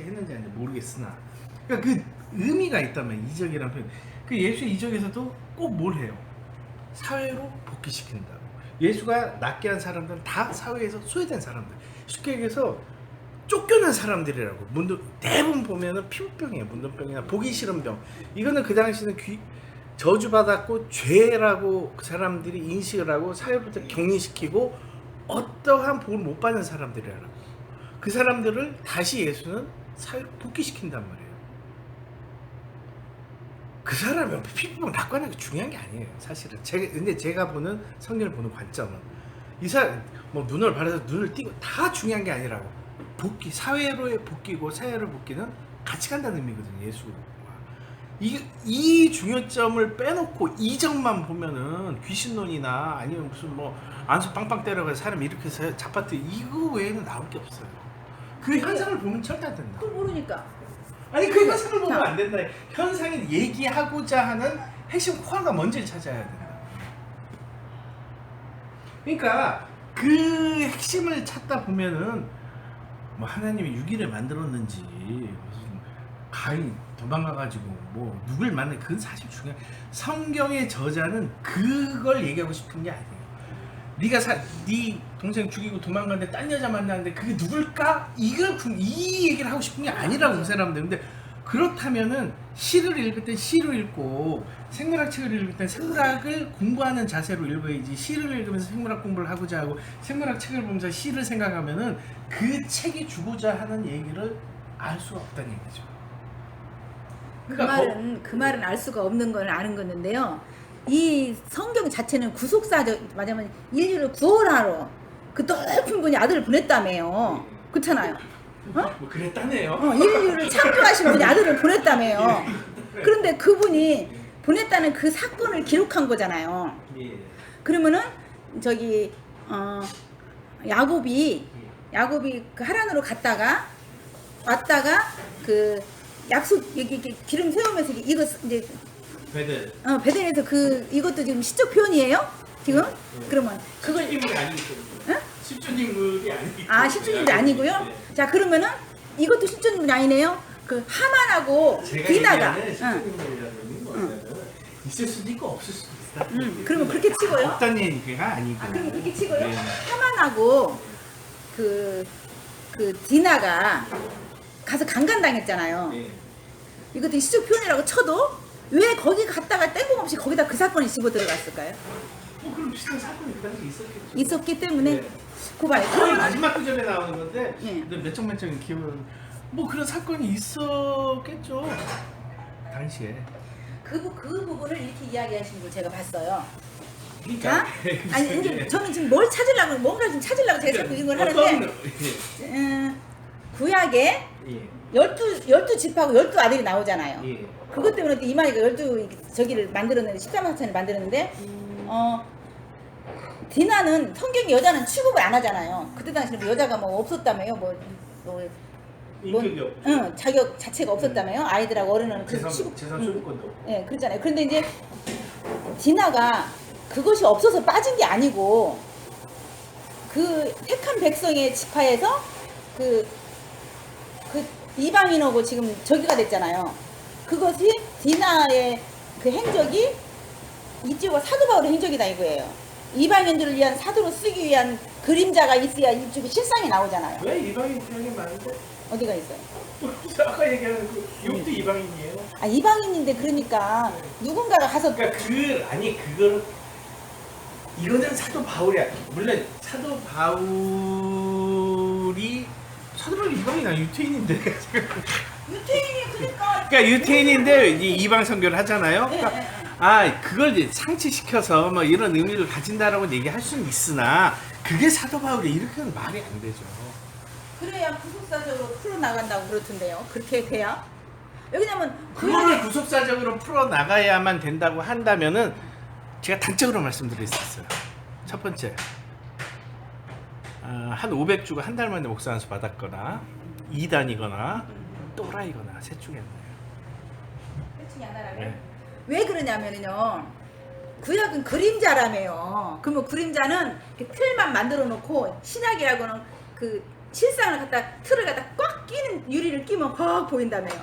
했는지 아닌지 모르겠으나, 그러니까 그 의미가 있다면 이적이라는 표현. 그 예수 이적에서도 꼭 뭘 해요? 사회로 복귀시킨다고. 예수가 낫게 한 사람들은 다 사회에서 소외된 사람들. 쉽게 얘기해서 쫓겨난 사람들이라고. 대부분 보면은 피부병이에요. 문둥병이나 보기 싫은 병. 이거는 그 당시는 저주받았고 죄라고 그 사람들이 인식을 하고 사회부터 격리시키고 어떠한 복을 못 받는 사람들이라고. 그 사람들을 다시 예수는 사회로 복귀시킨단 말이에요. 그 사람이 피부병 낫고 하는 게 중요한 게 아니에요, 사실은. 근데 제가 보는 성경을 보는 관점은 이 사람 뭐 눈을 바라서 눈을 띄고 다 중요한 게 아니라고. 복귀, 사회로의 복귀고 사회로 복귀는 같이 간다는 의미거든요, 예수가. 이 중요점을 빼놓고 이적만 보면은 귀신론이나 아니면 무슨 뭐 안수 빵빵 때려가지고 사람 이렇게 해서 자빠뜨 이거 외에는 나올 게 없어요. 그 현상을 보면 절대 안 된다. 또 모르니까. 아니 그 현상을 보면 안 된다. 현상을 얘기하고자 하는 핵심 코어가 뭔지를 찾아야 된다. 그러니까 그 핵심을 찾다 보면은 뭐 하나님이 6일을 만들었는지 무슨 가인 도망가가지고 뭐 누굴 만나, 그건 사실 중요해. 성경의 저자는 그걸 얘기하고 싶은 게 아니에요. 네가 네 동생 죽이고 도망갔는데 딴 여자 만났는데 그게 누굴까? 이 얘기를 하고 싶은 게 아니라고 그 사람들. 근데 그렇다면은 시를 읽을 땐 시로 읽고 생물학 책을 읽을 땐 생물학을 공부하는 자세로 읽어야지. 시를 읽으면서 생물학 공부를 하고자 하고 생물학 책을 보면서 시를 생각하면은 그 책이 주고자 하는 얘기를 알 수가 없다는 얘기죠. 그 말은 알 수가 없는 건 아는 건데요. 이 성경 자체는 구속사적, 맞으면 인류를 구원하러 그 높은 분이 아들을 보냈다며요. 그렇잖아요. 어? 뭐 그랬다네요. 인류를 창조하신 분이 아들을 보냈다며요. 그런데 그분이 보냈다는 그 사건을 기록한 거잖아요. 예. 그러면은 저기 야곱이 그 하란으로 갔다가 왔다가 그 약속 여기 기름 세우면서 이거 이제 베들. 베델에서 그 이것도 지금 시적 표현이에요? 지금? 그러면 그걸 실존인물이 아니기 때문에. 실존인물이 아니기 때문에. 아 실존인물이 아니고요. 네. 자 그러면은 이것도 실존인물이 아니네요. 그 하만하고 디나가. 실존인물이라는 거는 있을 수도 있고 없을 수도 있다. 그러면 그렇게 치고요. 없다는 얘기가 아니고. 그러면 그렇게 치고요. 네. 하만하고 그 디나가 가서 강간당했잖아요. 네. 이것도 시적 표현이라고 쳐도 왜 거기 갔다가 땡콩없이 거기다 그 사건이 집어 들어갔을까요? 뭐 그런 비슷한 사건이 그 당시에 있었겠죠. 있었기 때문에 네. 고발. 거의 마지막 구절에 나오는 건데 예. 근데 몇 장 기억은 뭐 그런 사건이 있었겠죠. 당시에. 그 부분을 이렇게 이야기하시는 걸 제가 봤어요. 그러니까 아니 이제 저는 지금 뭘 찾으려고 뭔가 좀 찾으려고 제가 자꾸 이걸 하는데 구약에 예. 12집하고 12아들이 나오잖아요. 예. 그것 때문에 또 이만희가 12저기를 만들었는데 13화천을 만들었는데 디나는 성경에 여자는 취급을 안 하잖아요. 그때 당시에 여자가 뭐 없었다며요. 인격이 없죠. 응, 자격 자체가 없었다며요. 아이들하고 어른은 그 취급. 재산 소유권도 없고. 예, 그렇잖아요. 그런데 이제 디나가 그것이 없어서 빠진 게 아니고 그 택한 백성의 지파에서 그 이방인하고 지금 저기가 됐잖아요. 그것이 디나의 그 행적이 이쪽과 사도 바울의 행적이다 이거예요. 이방인들을 위한 사도로 쓰기 위한 그림자가 있어야 이쪽에 실상이 나오잖아요. 왜 이방인 표현이 많은데? 어디가 있어요? 아까 얘기하는 그 욕도 이방인이에요. 아 이방인인데 그러니까 누군가가 가서 그러니까 이거는 사도 바울이야. 물론 사도 바울이 이방인 아니 유태인인데. 유태인이 그러니까 유태인인데 이방 선교를 하잖아요. 네, 그러니까 네. 그걸 이제 상치시켜서 뭐 이런 의미를 가진다라고 얘기할 수는 있으나 그게 사도 바울이 이렇게는 말이 안 되죠. 그래야 구속사적으로 풀어나간다고 그렇던데요. 그렇게 돼야? 왜냐면 그거를 구속사적으로 풀어 나가야만 된다고 한다면은 제가 단적으로 말씀드릴 수 있어요. 첫 번째, 한 500주가 한 달 만에 목사 안수 받았거나 이단이거나 또라이거나 셋 중에 하나예요. 셋 중에 하나라면 네. 왜 그러냐면요. 구약은 그림자라며요. 그러면 그림자는 이렇게 틀만 만들어 놓고 신약이라고는 그 실상을 틀을 갖다 꽉 끼는 유리를 끼면 확 보인다며요.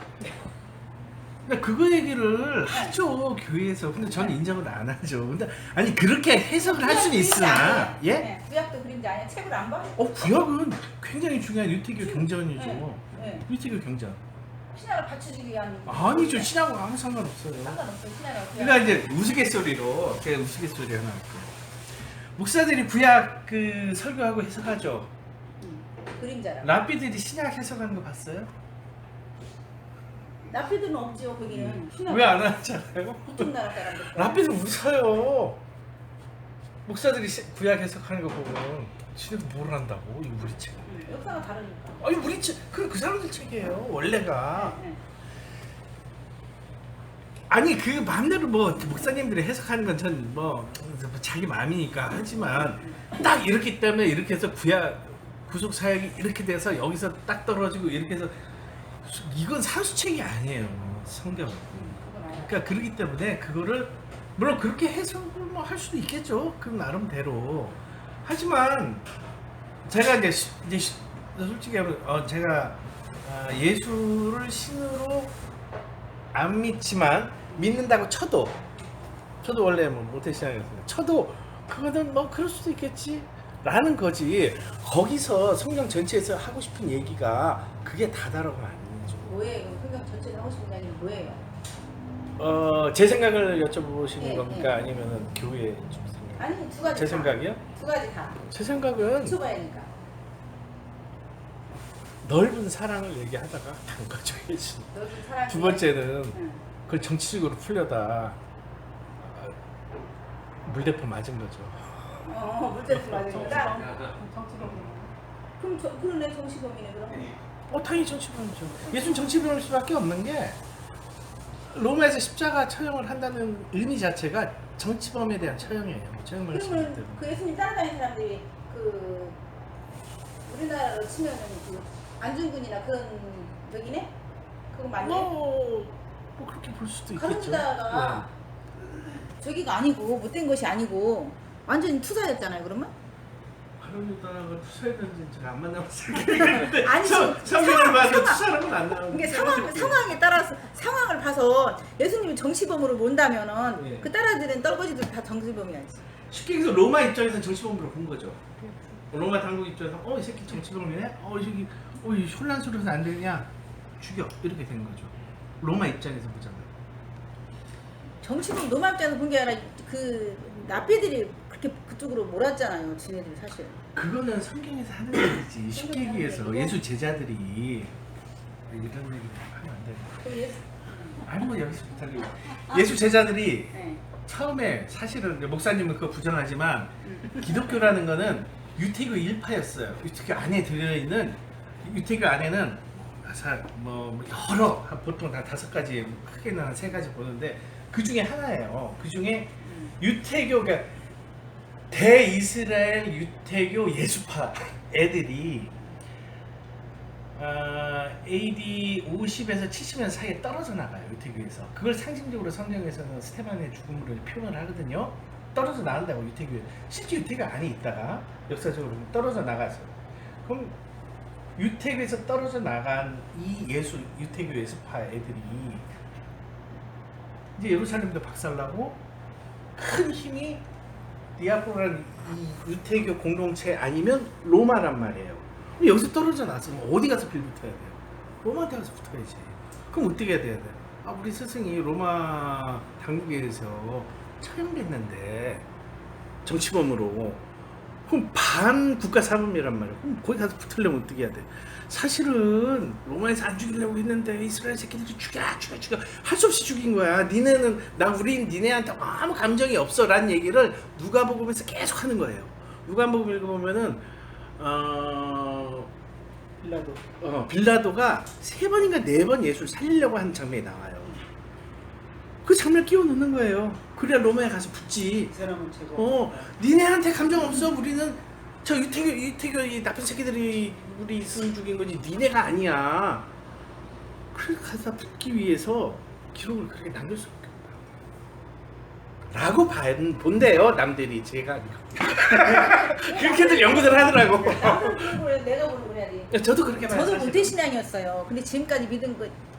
근데 그거 얘기를 하죠 교회에서. 근데 저는 인정을 안 하죠. 근데 아니 그렇게 해석을 할 수는 있으나 예? 네, 구약도 그림자 아니야. 책을 안 봐? 구약은 굉장히 중요한 유태교 경전이죠. 네. 유태교 경전. 신화를 받쳐주기 위한. 아니죠. 신하고 아무 상관없어요. 상관없어요. 신화를. 그러니까 이제 우스갯소리로 제가 우스갯소리 하나 할게요. 목사들이 구약 그 설교하고 해석하죠. 그림자라. 랍비들이 신약 해석하는 거 봤어요? 나피드는 없지요. 거기는. 신화. 왜 안 하잖아요? 보통 나라 사람들. 랍비들 웃어요. 목사들이 구약 해석하는 거 보면 지네가 뭘 한다고? 이 우리 책. 역사가 다르니까. 아니 우리 책 그 사람들 책이에요 원래가. 네. 아니 그 마음대로 뭐 목사님들이 해석하는 건 전 뭐 자기 마음이니까 하지만 딱 이렇기 때문에 이렇게 해서 구약 구속 사역이 이렇게 돼서 여기서 딱 떨어지고 이렇게 해서 이건 산수책이 아니에요 성경은. 그건 알아요. 그러니까 그렇기 때문에 그거를 물론 그렇게 해석을 뭐 할 수도 있겠죠 그 나름대로. 하지만 제가 이제 솔직히 제가 예수를 신으로 안 믿지만 믿는다고 쳐도 원래 뭐 모태신앙이었어요. 쳐도 그거는 뭐 그럴 수도 있겠지 라는 거지. 거기서 성경 전체에서 하고 싶은 얘기가 그게 다다라고 아니죠. 뭐예요? 성경 전체에 하고 싶은 이야기는 뭐예요? 제 생각을 여쭤보시는 네, 겁니까? 아니면은 교회 좀 생각? 아니 두 가지. 제 다. 생각이요? 두 가지 다. 제 생각은 초바야니까. 넓은 사랑을 얘기하다가 단거죠 예수. 너도 사랑. 두 번째는 응. 그걸 정치적으로 풀려다 물대포 맞은 거죠. 물대포 맞은 거다. 그럼 그러네 정치범이네 그럼. 당연히 정치범이죠. 예수는 정치범일 수밖에 없는 게 로마에서 십자가 처형을 한다는 의미 자체가 정치범에 대한 처형이에요. 처형을 시키기 그러면 때문에. 그 예수님 따라다니는 사람들이 그 우리나라로 치면은 그 안중근이나 그런 적이네? 그거 맞네? 뭐 그렇게 볼 수도 있겠죠. 가론유다가 저기가 아니고 못된 것이 아니고 완전히 투사였잖아요 그러면? 가론유다가 투사했는지 제가 안 만나봤어요. 아니, 성경을 봐서 투사라고는 안 나오는. 이게 상황에 따라서 상황을 봐서 예수님이 정치범으로 본다면은 예. 그 따라들은 떨거지들 다 정치범이야지. 쉽게 얘기해서 로마 입장에서 정치범으로 본 거죠. 로마 당국 입장에서 이 새끼 정치범이네? 이 혼란스러워서 안 되냐? 죽여 이렇게 된 거죠. 로마 입장에서 보자면. 정치범 로마 입장에서 본 게 아니라 그 나피들이 그렇게 그쪽으로 몰았잖아요. 지네들이 사실. 그거는 성경에서 하는 얘기지. 쉽게 하는 얘기해서 얘기고. 예수 제자들이 이런 얘기 하면 안 돼. 그 예수. 아니 뭐 여기서 못하려고. 예수 제자들이 네. 처음에 사실은 목사님은 그거 부정하지만 기독교라는 거는 유태교 일파였어요. 유태교 안에 들어있는 유태교 안에는 뭐 여러 보통 다 5가지 크게는 한 3가지 보는데 그 중에 하나예요. 그 중에 유태교가 대이스라엘 유태교 예수파 애들이 AD 50에서 70년 사이에 떨어져 나가요. 유태교에서. 그걸 상징적으로 성경에서는 스테반의 죽음으로 표현을 하거든요. 떨어져 나간다고 유태교에. 실제 유태교 안에 있다가 역사적으로 떨어져 나가서. 그럼 유태교에서 떨어져 나간 이 유태교 예수파 애들이 이제 예루살렘도 박살나고 큰 힘이 디아포라는 이 유태교 공동체 아니면 로마란 말이에요. 그럼 여기서 떨어져 나서 어디 가서 빌붙어야 돼요? 로마한테 가서 붙어야지. 그럼 어떻게 해야 돼? 우리 스승이 로마 당국에서 처형됐는데 정치범으로. 그럼 반국가 사범이란 말이에요. 그럼 거기 가서 붙으려면 어떻게 해야 돼? 사실은 로마에서 안 죽이려고 했는데 이스라엘 새끼들이 죽여 할 수 없이 죽인 거야. 니네는 우린 니네한테 아무 감정이 없어 라는 얘기를 누가복음에서 계속 하는 거예요. 누가복음 읽어보면은 빌라도가 3번인가 4번 예수를 살리려고 하는 장면이 나와요. 그 장면 끼워 넣는 거예요. 그래야 로마에 가서 붙지. 사람은 최고. 니네한테 감정 없어. 우리는 저 유태교 이 나쁜 새끼들이 우리 스승 죽인 거지 니네가 아니야. 그래서 가서 붙기 위해서 기록을 그렇게 남길 수밖에 없다. 라고 본대요 남들이. 제가 그렇게들 연구들 하더라고. 나도 그런 거예요. 내가 그런 거야지. 저도 그렇게 봐요. 저도 사실은. 모태신앙이었어요. 근데 지금까지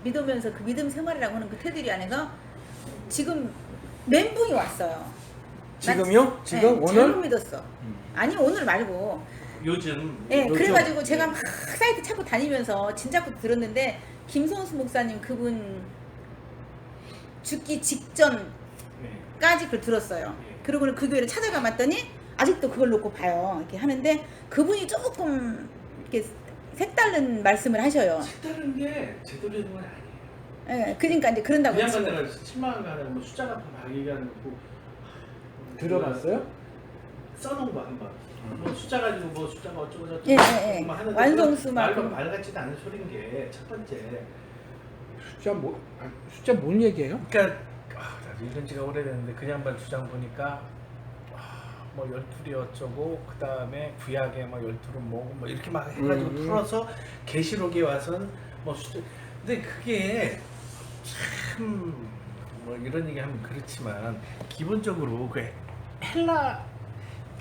믿으면서 그 믿음 생활이라고 하는 그 테두리 안에서 지금 멘붕이 왔어요. 지금요? 지금 오늘? 잘못 믿었어. 아니 오늘 말고. 요즘 예, 요즘- 그래가지고 제가 막 사이트 찾고 다니면서 진짜부터 들었는데 김성수 목사님 그분 죽기 직전까지 네. 그걸 들었어요. 네. 그리고는 그 교회를 찾아가 봤더니 아직도 그걸 놓고 봐요. 이렇게 하는데 그분이 조금 이렇게 색다른 말씀을 하셔요. 색다른 게 제대로 된 건 아니에요. 예, 그러니까 이제 그런다고 그냥 지금. 내가 7만 원 가는 뭐 숫자 같은 거 막 얘기하는 거 보고 들어봤어요? 써놓은 거 한번. 뭐 숫자 가지고 뭐 숫자가 어쩌고 저쩌고 예, 예, 예. 뭐 하는데 완성수 막 말도 그런- 말 같지도 않은 소리인 게 첫 번째. 숫자 뭔 얘기예요? 그러니까 나도 이런 지가 오래됐는데 그 양반 주장 보니까 뭐 12이 어쩌고 그 다음에 구약에 뭐 12은 뭐고 뭐 이렇게 막 해가지고 풀어서 계시록에 와선 뭐 숫자. 근데 그게 참 뭐 이런 얘기하면 그렇지만 기본적으로 그 헬라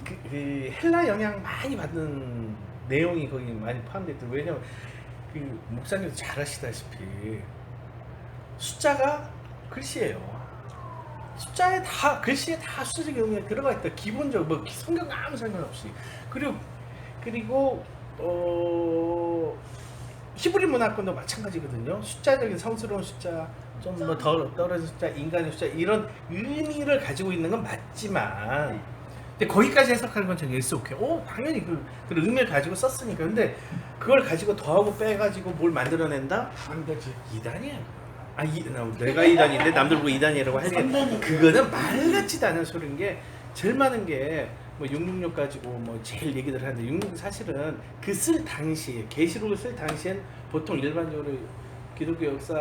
그 헬라 영향 많이 받는 내용이 거기 많이 포함되어 있더라고요. 왜냐면 그 목사님도 잘 아시다시피 숫자가 글씨예요. 숫자에 다 글씨에 다 수직 의미가 들어가 있다. 기본적으로 뭐 성경 아무 상관없이. 그리고 히브리 문화권도 마찬가지거든요. 숫자적인 성스러운 숫자, 좀 뭐 더 떨어진 숫자, 인간의 숫자 이런 의미를 가지고 있는 건 맞지만, 근데 거기까지 해석하는 건 저는 예스 오케이. 당연히 그 의미를 가지고 썼으니까. 근데 그걸 가지고 더하고 빼가지고 뭘 만들어낸다? 안 되지. 이단이야. 내가 이단인데 남들 보고 이단이라고 하는 게 그거는 말 같지도 않은 소리인 게 제일 많은 게 뭐 666 가지고 뭐 제일 얘기들 하는데 666 사실은 그 쓸 당시에 계시록을 쓸 당시엔 보통 일반적으로 기독교 역사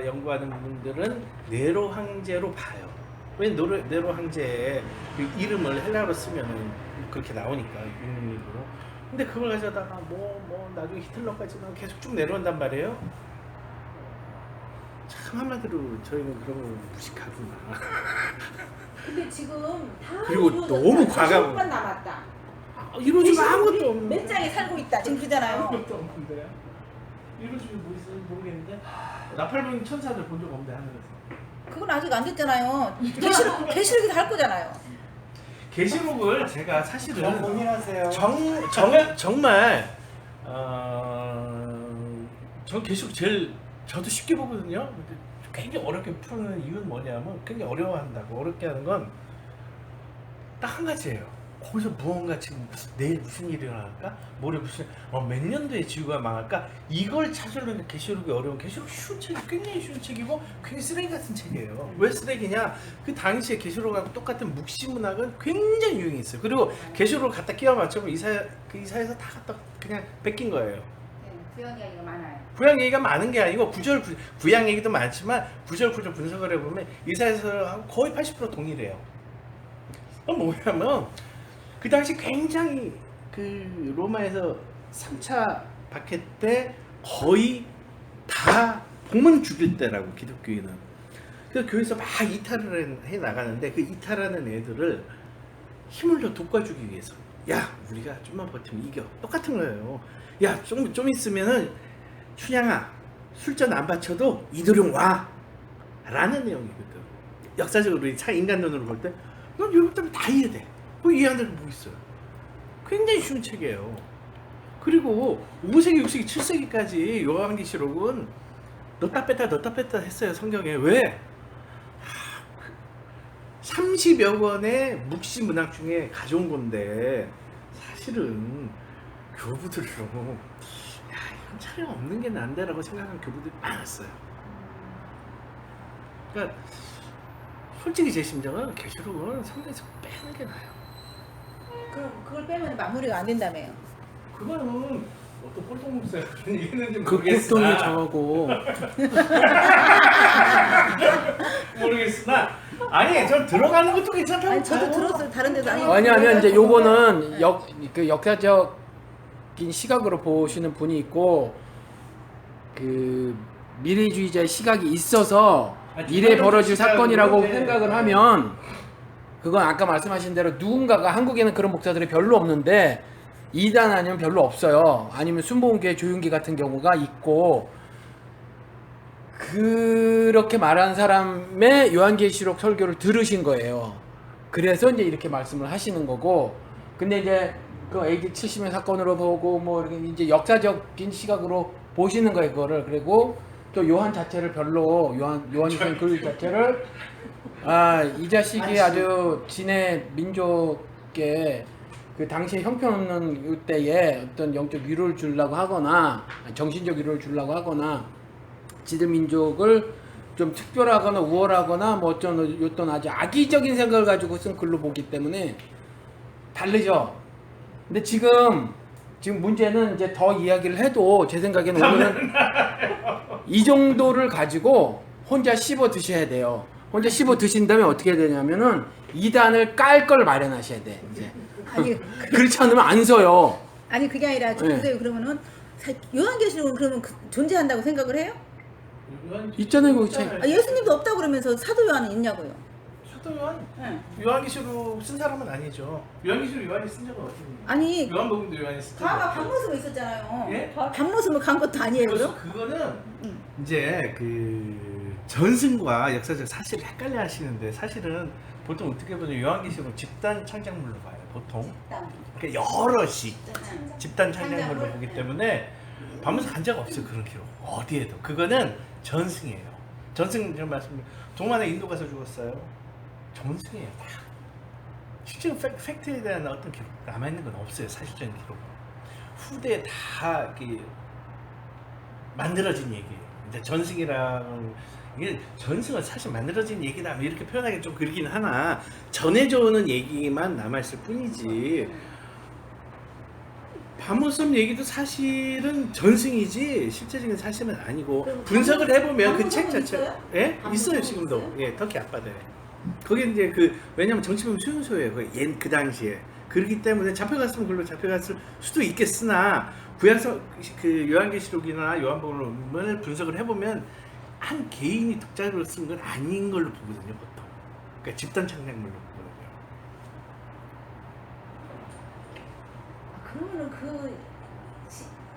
연구하는 분들은 네로 황제로 봐요. 왜 네로 황제의 그 이름을 헬라어로 쓰면은 그렇게 나오니까 666으로. 근데 그걸 가져다가 뭐 나중에 히틀러까지는 계속 쭉 내려온단 말이에요. 참 한마디로 저희는 그런 거 무식하구나. 근데 지금 다 그리고 이루어졌다. 너무 과감- 계시록만 남았다. 이루어지면 아무것도 없는. 몇 장에 살고 있다. 지금 그러잖아요. 아무것도 없는데요. 이루어지면 뭐 있을지 모르겠는데 나팔봉 천사들 본 적 없는데 하늘에서. 그건 아직 안 됐잖아요. 계시록이 다 할 거잖아요. 계시록을 제가 사실은 고민하세요. 정말 전 계시록 제일 저도 쉽게 보거든요. 근데 굉장히 어렵게 푸는 이유는 뭐냐면 굉장히 어려워한다고. 어렵게 하는 건 딱 한 가지예요. 거기서 무언가 지금 내일 무슨 일이 일어날까? 모레 무슨 몇 년도에 지구가 망할까? 이걸 찾으려는 계시록이 어려운. 계시록 쉬운 책이 굉장히 쉬운 책이고 굉장히 쓰레기 같은 책이에요. 왜 쓰레기냐? 그 당시에 계시록하고 똑같은 묵시문학은 굉장히 유행했어요. 그리고 계시록을 갖다 끼워 맞추면 이사에서 다 갖다 그냥 뺏긴 거예요. 구약 이야기가 많아요. 구약 얘기가 많은 게 아니고 구약 얘기도 많지만 구절 분석을 해보면 이사야서하고 거의 80% 동일해요. 그건 뭐냐면 그 당시 굉장히 그 로마에서 3차 박해 때 거의 다 복만 죽일 때라고 기독교인은. 그래서 교회에서 막 이탈을 해 나가는데 그 이탈하는 애들을 힘을 더 돋궈주기 위해서 야 우리가 좀만 버티면 이겨. 똑같은 거예요. 야 좀 있으면은 춘향아 술전 안 바쳐도 이도령 와 라는 내용이거든. 역사적으로 인간 눈으로 볼 때 넌 이런 때문에 다 이해돼. 그 이해 안 되는 게 뭐 있어요. 굉장히 쉬운 책이에요. 그리고 5세기 6세기 7세기까지 요한계시록은 넣다 뺐다 했어요. 성경에. 왜? 30여 권의 묵시 문학 중에 가져온 건데 사실은 교부들로 이건 차량 없는 게 난데라고 생각하는 교부들이 많았어요. 그러니까 솔직히 제 심정은 계시록은 성경에서 빼는 게 나아요. 그럼 그걸 빼면 마무리가 안 된다며요. 그거는 어떤 꼴통 목사가 그런 얘기 했는지 그 모르겠으나 꼴통이 저하고 모르겠으나 아니 전 들어가는 것도 괜찮다고 아니 저도 봐요. 들었어요. 다른 데도 아니 이제 요거는 그 역사적인 시각으로 보시는 분이 있고 그 미래주의자의 시각이 있어서 미래에 벌어질 사건이라고 생각을 하면 그건 아까 말씀하신 대로 누군가가 한국에는 그런 목사들이 별로 없는데 이단 아니면 별로 없어요. 아니면 순복음교회 조윤기 같은 경우가 있고 그렇게 말한 사람의 요한계시록 설교를 들으신 거예요. 그래서 이제 이렇게 말씀을 하시는 거고 근데 이제 그 AD 70년 사건으로 보고 뭐 이렇게 이제 역사적인 시각으로 보시는 거예요, 그거를. 그리고 또 요한 자체를 별로 요한일서 글 자체를 이 자식이 아주 지네 민족의 그 당시에 형편없는 이때에 어떤 영적 위로를 주려고 하거나 정신적 위로를 주려고 하거나 지들 민족을 좀 특별하거나 우월하거나 뭐 어떤 아주 악의적인 생각을 가지고 쓴 글로 보기 때문에 다르죠. 근데 지금 문제는 이제 더 이야기를 해도 제 생각에는 오늘은 이 정도를 가지고 혼자 씹어 드셔야 돼요. 혼자 씹어 드신 다음에 어떻게 해야 되냐면은 2단을 깔 걸 마련하셔야 돼. 이제. 아니 그렇지 않으면 안 서요. 아니 그게 아니라 보세요. 그러면은 요한계시록은 그러면 존재한다고 생각을 해요? 있잖아요, 거기 책. 예수님도 없다고 그러면서 사도 요한은 있냐고요? 사도 요한? 네. 요한계시록 쓴 사람은 아니죠. 요한계시록 요한이 쓴 적은 어떻게 돼요? 아니 요한복음도 요한이 쓴 적은 다가 없죠. 박모습에 있었잖아요. 예? 박모습을 간 것도 아니에요, 그럼? 그거는 이제 그 전승과 역사적 사실을 헷갈려 하시는데 사실은 보통 어떻게 보면 요한계시록 집단 창작물로 봐요. 보통 그러니까 여럿이 집단 창작물로 보기 때문에 밤에서 간 적 없어요. 그런 기록 어디에도. 그거는 전승이에요. 전승 제가 말씀 동만에 인도 가서 죽었어요. 전승이에요. 다. 실제로 팩트에 대한 어떤 기록 남아있는 건 없어요. 사실적인 기록. 후대에 다 이렇게 만들어진 얘기예요. 이제 전승이랑 이게 전승은 사실 만들어진 얘기다 이렇게 표현하기 좀 그렇긴 하나 전해져 오는 얘기만 남아있을 뿐이지 밤모섬 얘기도 사실은 전승이지 실제적인 사실은 아니고 분석을 해보면 그 책 자체 예? 있어요 지금도. 예, 터키 앞바다에. 거기 이제 그 왜냐면 정치범 수용소예요. 그 당시에. 그렇기 때문에 잡혀갔으면 그걸로 잡혀갔을 수도 있겠으나 구약서 그 요한계시록이나 요한복음을 분석을 해보면 한 개인이 독자적으로 쓴 건 아닌 걸로 보거든요 보통. 그러니까 집단 창작물로 보거든요. 그러면은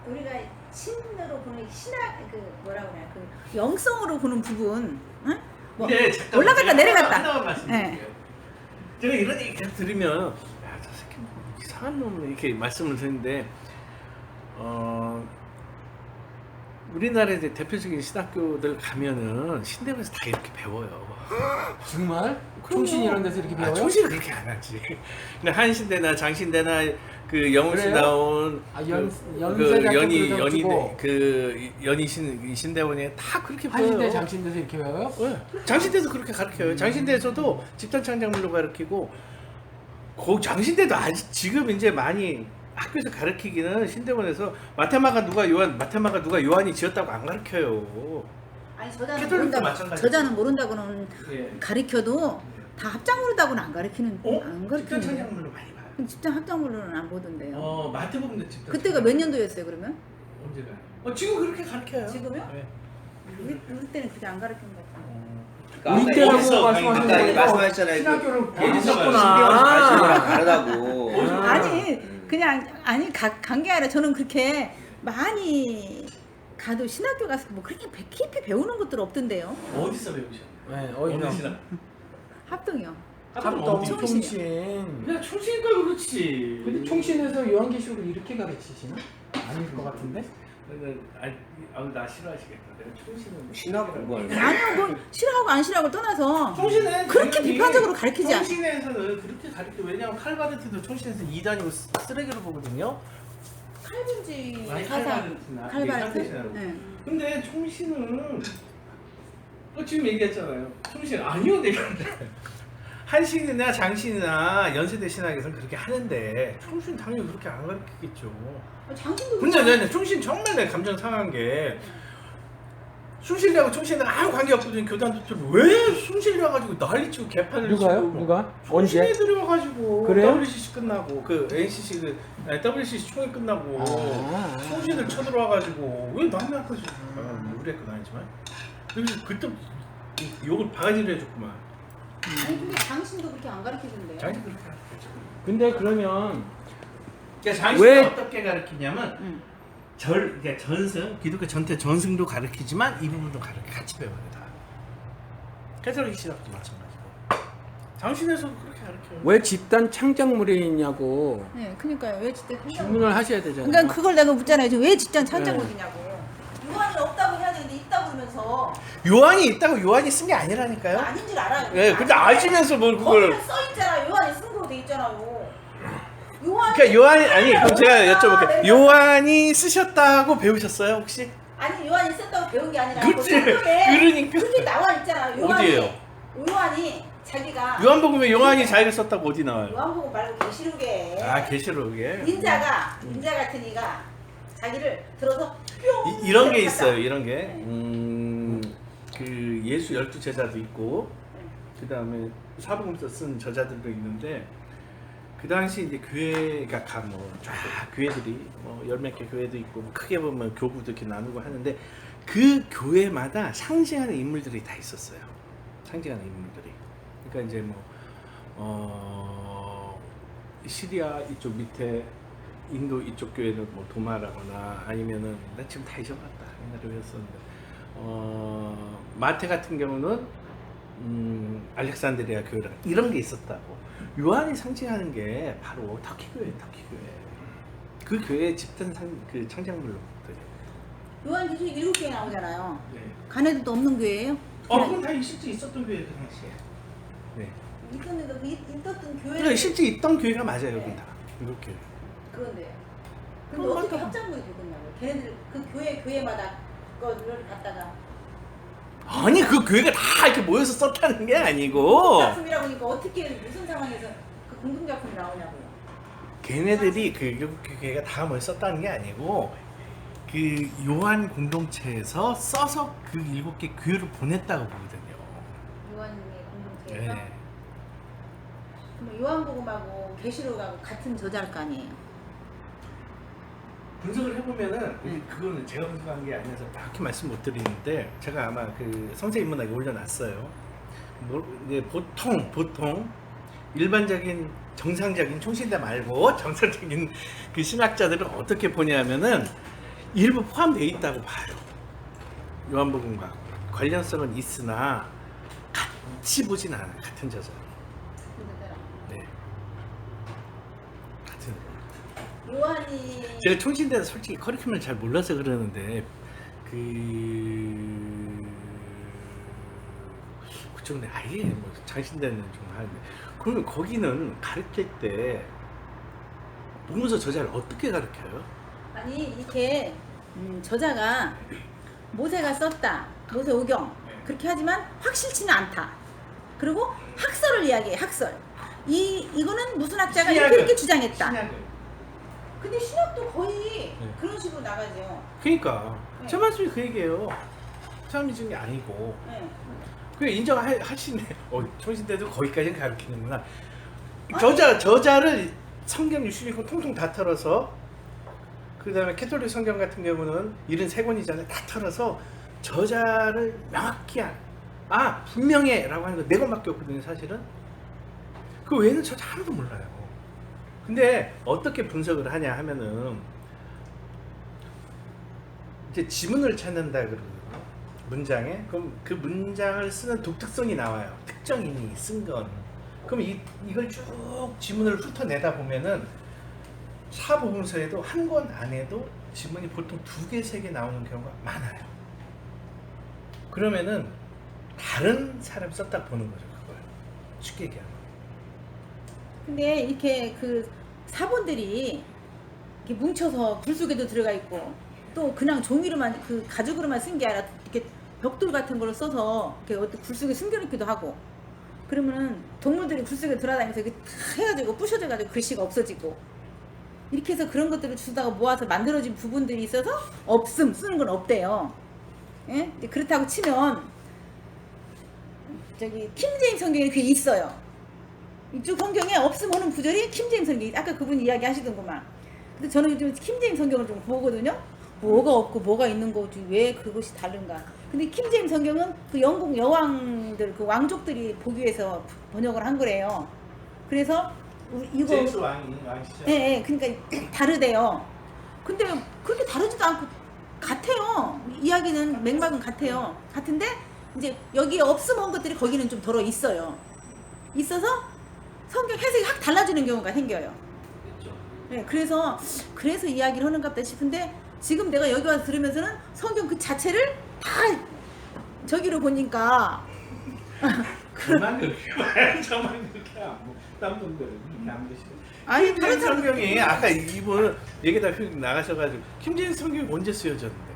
우리가 신으로 보는 신학 그 뭐라 그래 그 영성으로 보는 부분, 응? 뭐 잠깐만, 올라갔다 제가 내려갔다. 하나만 말씀드릴게요. 네. 제가 이런 얘기 계속 들으면 야 저 새끼 뭐 이상한 놈 이렇게 말씀을 드리는데 우리나라의 이제 대표적인 신학교들 가면은 신대원에서 다 이렇게 배워요. 정말? 총신 이런 데서 이렇게 배워요? 총신은 그렇게 안 하지. 근데 한신대나 장신대나 그 영웅씨 그래요? 나온 연세대학교 연희 신대원에 다 그렇게 배워요. 한신대 장신대에서 이렇게 배워요? 네. 장신대도 그렇게 가르쳐요. 장신대에서도 집단 창작물로 가르치고 장신대도 아직 지금 이제 많이 학교에서 가르치기는 신대원에서 마테마가 누가 요한이 지었다고 안 가르쳐요. 아니 저자는 캐톨릭도 모른다고 마찬가지고. 저자는 모른다고는 예. 가르쳐도 다 합작물이라고는 안 가르치는 안 집단 가르치는. 창작물로 많이 봐요. 집단 합작물로는 안 보던데요. 마태복음도 집단. 그때가 몇 년도였어요 그러면? 언제가? 지금 그렇게 가르쳐요. 지금요? 네. 우리 때는 그렇게 안 가르치는 것 같아요. 우리 때라고 어디서 말씀하시는 아까 거고 말씀하셨잖아요. 신학교를 어디서 보셨구나. 다르다고. 아니 그냥 간 게 아니라 저는 그렇게 많이 가도 신학교 가서 뭐 그렇게 깊이 배우는 것들 없던데요. 어디서 배우셨나요? 네, 어디 어디서? 신학? 합동이요. 합동 총신이요. 총신. 그냥 총신이니까 그렇지. 근데 총신에서 요한계시록을 이렇게 가르치시나? 아닐 것 같은데? 나 싫어하시겠다. 내가 총신은 신학 공부하는 아니요 뭐 싫어하고 안 싫어하고 떠나서 총신은 그렇게 당연히 비판적으로 가르치지 않아요. 총신에서는 그렇게 가르쳐. 왜냐면 칼바르트도 총신에서 2단이고 쓰레기로 보거든요. 칼빈지 아니, 사상 칼바르트. 칼바르트시라고. 네. 근데 총신은 지금 얘기했잖아요. 총신 아니요 내가 한신이나 장신이나 연세대 신학에서는 그렇게 하는데 총신 당연히 그렇게 안 가르치겠죠. 장신도 근데 총신 정말 내 감정 상한 게 숭실리하고 총신은 아무 관계 없거든. 교단들 왜 숭실리 와가지고 난리치고 개판을 누가요? 치고 누가? 언제? 총신애들이 와가지고 그래요? WCC 끝나고 그 NCC WCC 총회 끝나고 총신들 쳐들어와가지고 왜 남의 앞에서 우리 학교 다니지만 그래서 그때 욕을 바가지로 해줬구만. 아니 근데 장신도 그렇게 안 가르쳐준대요. 장신 그렇게 가르치죠. 근데 그러면 그러니까 장신은 왜- 어떻게 가르치냐면 응. 그러니까 전승, 기독교 전체 전승도 가르치지만 이 부분도 같이 배워요 다. 캐톨릭 신학도 마찬가지고. 장신에서도 그렇게 가르쳐요. 왜 집단 창작물이 있냐고 네, 그러니까요. 왜 진짜 질문을 하셔야 되잖아요. 그러니까 그걸 내가 묻잖아요. 지금 왜 직장 창작물이냐고. 요한이 없다고 해야 되는데 있다고 그러면서 요한이 있다고 요한이 쓴 게 아니라니까요. 아닌 줄 알아요. 예, 근데 아시면서 뭘 그걸. 거기는 써 있잖아. 요한이 쓴 거로 돼 있잖아요. 요한이 그러니까 요한이 아니 그럼 제가 여쭤볼게요. 내가- 요한이 쓰셨다고 배우셨어요 혹시? 아니 요한이 썼다고 배운 게 아니라 그치. 성경에 그러니까. 그게 나와 있잖아. 요한이 어디예요? 요한이 자기가 요한복음에 요한이 자기가 썼다고 어디 나와요? 요한복음 말고 계시록에 아 계시록에 인자 같은 이가 자기를 들어서 뿅 이런 게 이렇게 있어요. 하다. 이런 게 네. 그 예수 12제자도 있고 그 다음에 사복음서 쓴 저자들도 있는데 그 당시 이제 교회가 뭐쫙 교회들이 뭐 열 몇 개 교회도 있고 뭐 크게 보면 교부도 이렇게 나누고 하는데 그 교회마다 상징하는 인물들이 다 있었어요. 상징하는 인물들이. 그러니까 이제 시리아 이쪽 밑에 인도 이쪽 교회는 뭐 도마라거나 아니면은 나 지금 다 잊어버렸다 옛날에 외웠었는데 마태 같은 경우는 알렉산드리아 교회라 이런 게 있었다고. 요한이 상징하는 게 바로 터키 교회. 그 교회의 집단 그 창작물로 요한 계시록 7개 나오잖아요. 네. 가네들도 없는 교회예요? 그건 다 실제 있었던 교회 그 당시에. 네. 있었던 그러니까 교회를 실제 있던 교회가 맞아요, 여기 네. 다. 이렇게. 그런데요. 근데 그럼 어떻게 맞다. 합작물이 되겠냐고요. 걔네들 그 교회마다 거를 갖다가 아니 그 교회가 다 이렇게 모여서 썼다는 게 아니고 작품이라고 하니까 어떻게 무슨 상황에서 그 공동 작품이 나오냐고요. 걔네들이 그 교회가 다 모여 썼다는 게 아니고 그 요한 공동체에서 써서 그 7개 교회를 보냈다고 보거든요. 요한의 공동체에서 네. 그럼 요한복음하고 계시록하고 같은 저자일 거 아니에요. 분석을 해보면은 그거는 제가 분석한 게 아니라서 정확히 말씀 못 드리는데 제가 아마 그 성서인문학에 올려놨어요. 이제 보통 일반적인 정상적인 총신대 말고 정상적인 그 신학자들은 어떻게 보냐면은 일부 포함되어 있다고 봐요. 요한복음과 관련성은 있으나 같이 보진 않아요. 같은 저자. 네. 같은. 요한이 제가 총신대는 솔직히 커리큘럼을 잘 몰라서 그러는데 그쪽은 아예 뭐 장신대는 좀 하는데 그러면 거기는 가르칠 때 보면서 저자를 어떻게 가르쳐요? 아니 이렇게 저자가 모세가 썼다 모세 오경 그렇게 하지만 확실치는 않다. 그리고 학설을 이야기해. 학설 이거는 무슨 학자가 이렇게 주장했다. 신약은. 근데 신학도 거의 네. 그런 식으로 나가죠. 그러니까 네. 제 말씀이 그 얘기예요. 사람이 준게 아니고 네. 그 인정하시네. 총신대도 거기까지는 가르치는구나. 아니. 저자를 성경 61권 통통 다 털어서 그 다음에 캐톨릭 성경 같은 경우는 73권이잖아요. 다 털어서 저자를 명확히 분명해 라고 하는 거 4권밖에 없거든요 사실은. 그 외에는 저자 하나도 몰라요. 근데 어떻게 분석을 하냐 하면은 이제 지문을 찾는다 그러거든요. 문장에. 그럼 그 문장을 쓰는 독특성이 나와요. 특정인이 쓴 건. 그럼 이걸 쭉 지문을 훑어내다 보면은 사복음서에도 한 권 안에도 지문이 보통 2개, 3개 나오는 경우가 많아요. 그러면은 다른 사람이 썼다 보는 거죠, 그걸. 쉽게 얘기하면. 근데 이렇게 그 사본들이 이렇게 뭉쳐서 굴 속에도 들어가 있고 또 그냥 종이로만 그 가죽으로만 쓴 게 아니라 이렇게 벽돌 같은 걸로 써서 이렇게 어떤 굴 속에 숨겨놓기도 하고 그러면은 동물들이 굴 속에 돌아다니면서 이렇게 다 해가지고 부셔져가지고 글씨가 없어지고 이렇게 해서 그런 것들을 주다가 모아서 만들어진 부분들이 있어서 없음 쓰는 건 없대요. 예? 근데 그렇다고 치면 저기 킹제임스 성경에 그게 있어요. 이쪽 성경에 없음 오는 구절이 킹제임스 성경이 아까 그분 이야기 하시던구만. 근데 저는 요즘 킹제임스 성경을 좀 보거든요. 뭐가 없고 뭐가 있는 거지 왜 그것이 다른가. 근데 킹제임 성경은 그 영국 여왕들 그 왕족들이 보기 위해서 번역을 한 거래요. 그래서 이거 제임스 왕이시죠? 예, 예, 그러니까 다르대요. 근데 그렇게 다르지도 않고 같아요. 이야기는 맥락은 같아요. 같은데 이제 여기에 없음한 것들이 거기는 좀 덜어 있어요. 있어서 성경 해석이 확 달라지는 경우가 생겨요. 그렇죠. 네, 그래서 이야기를 하는가 보다 싶은데 지금 내가 여기 와서 들으면서는 성경 그 자체를 다 저기로 보니까 그만 그렇게 봐요. 저만 그렇게 안 보고 딴 분들은 그렇게 안 보시고. 아니, 김재인 다른 성경이 아까 이분 얘기다 나가셔가지고 김재인 성경이 언제 쓰여졌는데?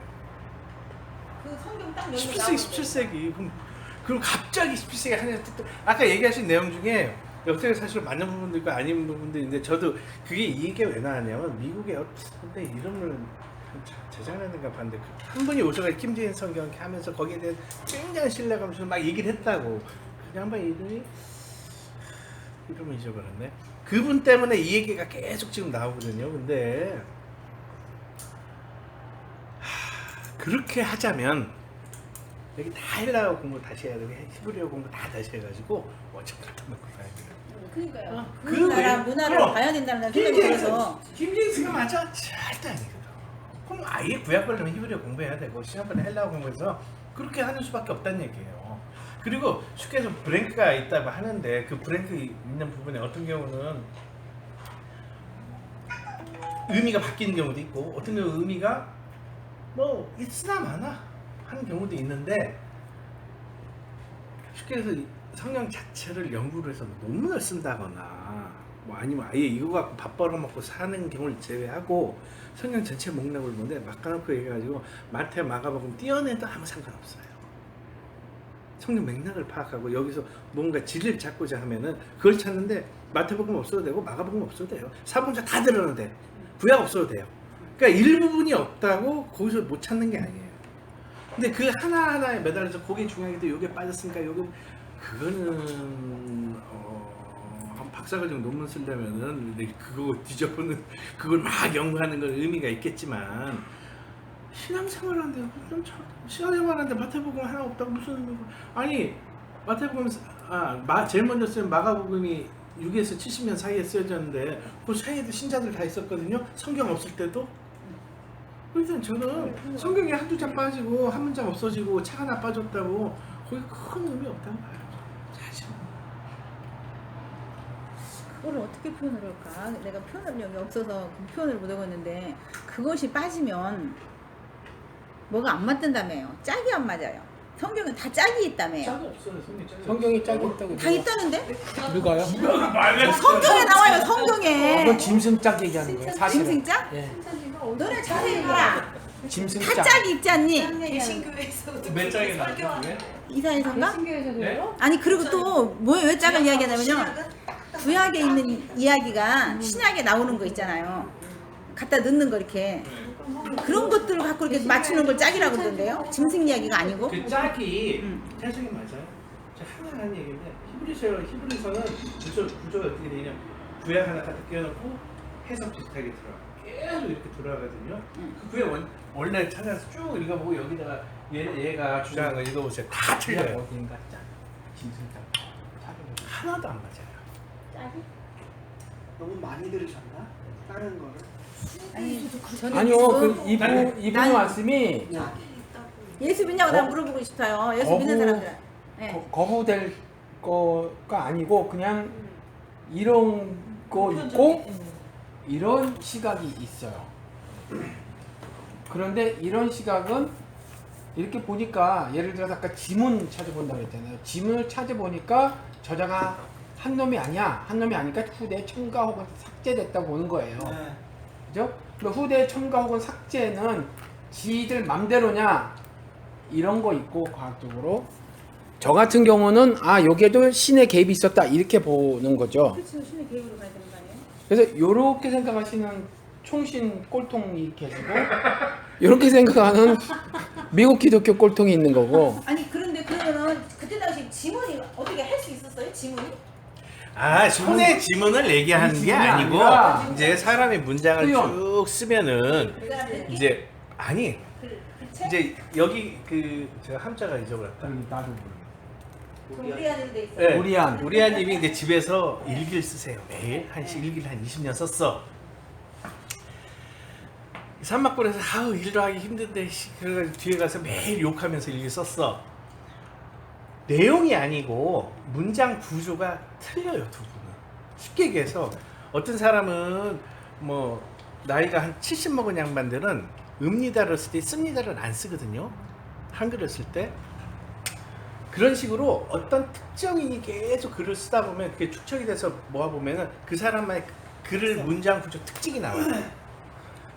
그 성경 딱 여기 17세기 17세기 그럼 갑자기 17세기 하냐 아까 얘기하신 내용 중에 역사에 사실 맞는 부분도 있고 아닌 부분도 있는데 저도 그게 이게 왜 나왔냐면 미국의 어떤 이름을 재작년인가 봤는데 한 분이 오셔가지고 김재인 성경 이렇게 하면서 거기에 대해 굉장히 신뢰감에서 막 얘기를 했다고 그냥 한번 이름을 잊어버렸네. 그분 때문에 이 얘기가 계속 지금 나오거든요. 근데 그렇게 하자면 여기 다 헬라어 공부 다시 해야 되고 히브리어 공부 다 다시 해가지고 원천 갖다 놓고 가야 돼요. 그러니까요. 그 그 나라 외- 문화를 그럼 봐야 된다는 생각이 들어서 김진수가 맞아? 절대 아니거든. 그럼 아예 구약벌레면 히브리어 공부해야 되고 시간벌레 헬라어 공부해서 그렇게 하는 수밖에 없다는 얘기예요. 그리고 쉽게 좀 브랭크가 있다고 하는데 그 브랭크 있는 부분에 어떤 경우는 의미가 바뀌는 경우도 있고 어떤 경우 의미가 뭐 있으나 마나 하는 경우도 있는데 쉽게 해서 성경 자체를 연구를 해서 논문을 쓴다거나 뭐 아니면 아예 이거 갖고 밥 벌어먹고 사는 경우를 제외하고 성경 전체 목록을 보는데 막 까놓고 얘기해가지고 마태 마가복음 띄어내도 아무 상관없어요. 성경 맥락을 파악하고 여기서 뭔가 진리를 찾고자 하면은 그걸 찾는데 마태복음 없어도 되고 마가복음 없어도 돼요. 사복음서 다 들어도 돼. 구약 없어도 돼요. 그러니까 일부분이 없다고 거기서 못 찾는 게 아니에요. 근데 그 하나하나에 매달려서 그게 중요하게 요게 빠졌으니까 요게 그거는 한 박사과정 논문 쓰려면은 그거 뒤져보는 그걸 막 연구하는 건 의미가 있겠지만 신앙생활하는데 좀 신앙생활하는데 마태복음 하나 없다고 무슨 의미가 아니 마태복음 제일 먼저 쓴 마가복음이 6에서 70년 사이에 쓰여졌는데 그 사이에도 신자들 다 있었거든요. 성경 없을 때도. 그래서 저는 성경에 한두 장 빠지고 한 문장 없어지고 책 하나 빠졌다고 거기 큰 의미 없다고 봐요. 사실. 그걸 어떻게 표현을 할까? 내가 표현력이 없어서 그 표현을 못 하겠는데 그것이 빠지면 뭐가 안 맞는다며요. 짝이 안 맞아요. 성경은 다 짝이 있다며요. 짝이 없어요. 성경이 짝이 있다고 다 있다는데? 누가요? 성경에 나와요. 성경에. 이건 짐승짝 얘기하는 거예요. 사실은. 짐승짝? 예. 너네 자세히 봐라. 다 짐승짝. 짝이 있지 않니? 몇 장이 나왔어요? 이사에서인가? 네? 아니 그리고 또 뭐에 왜 짝을 이야기하냐면요. 구약에 있는 이야기가 신약에 나오는 거 있잖아요. 갖다 넣는 거 이렇게. 그런 것들을 갖고 이렇게 맞추는 걸 짝이라고 그러던데요. 짐승 이야기가 아니고. 그 짝이 해석이 맞아요. 제가 항상 하는 얘기인데 히브리서는 구조가 어떻게 되냐 구약 하나 갖다 끼워놓고 해석 비슷하게 들어가. 계속 이렇게 돌아가거든요. 그 구약 원래 찾아서 쭉 읽어보고 여기다가 얘가 주장한 거 읽어보세요. 다 틀려요. 어딘가 짝. 짐승짝. 하나도 안 맞아요. 짝이? 너무 많이 들으셨나? 다른 거를? 아니 저는 아니요, 지금 그 이분 말씀이 예수 믿냐고 나 물어보고 싶어요. 예수 믿는 사람들. 네. 거부될 거가 아니고 그냥 이런 거 있고 이런 시각이 있어요. 그런데 이런 시각은 이렇게 보니까 예를 들어서 아까 지문 찾아본다고 했잖아요. 지문을 찾아보니까 저자가 한 놈이 아니야. 한 놈이 아니니까 후대에 첨가 혹은 삭제됐다고 보는 거예요. 그죠? 그러니까 후대에 첨가 혹은 삭제는 지들 맘대로냐 이런 거 있고 과학적으로 저 같은 경우는 여기에도 신의 개입이 있었다 이렇게 보는 거죠. 그렇죠. 신의 계획으로 가야 되는 거 아니에요? 그래서 요렇게 생각하시는 총신 꼴통이 계시고 요렇게 생각하는 미국 기독교 꼴통이 있는 거고. 아니 그런데 그러면은 그때 당시 지문이 어떻게 할 수 있었어요? 지문이? 손의 지문을 얘기하는 게 지문이 아니고 아니라 이제 사람이 문장을 표현. 쭉 쓰면은 그 사람들끼리? 이제 아니 이제 여기 그 제가 함자가 잊어버렸다. 나도 우리 안에도 돼 있어. 네, 우리안. 우리아님이 이제 집에서 일기를 쓰세요. 매일 일기를 한 20년 썼어. 산막골에서 아우 일도 하기 힘든데 그래가지고 뒤에 가서 매일 욕하면서 일기 썼어. 내용이 아니고 문장 구조가 틀려요, 두 분은. 쉽게 얘기해서 어떤 사람은 뭐 나이가 한 70 먹은 양반들은 읍니다를 쓸 때 씁니다를 안 쓰거든요. 한글을 쓸 때. 그런 식으로 어떤 특정인이 계속 글을 쓰다 보면 그게 축적이 돼서 모아보면은 그 사람만의 글을 문장 구조 특징이 나와요.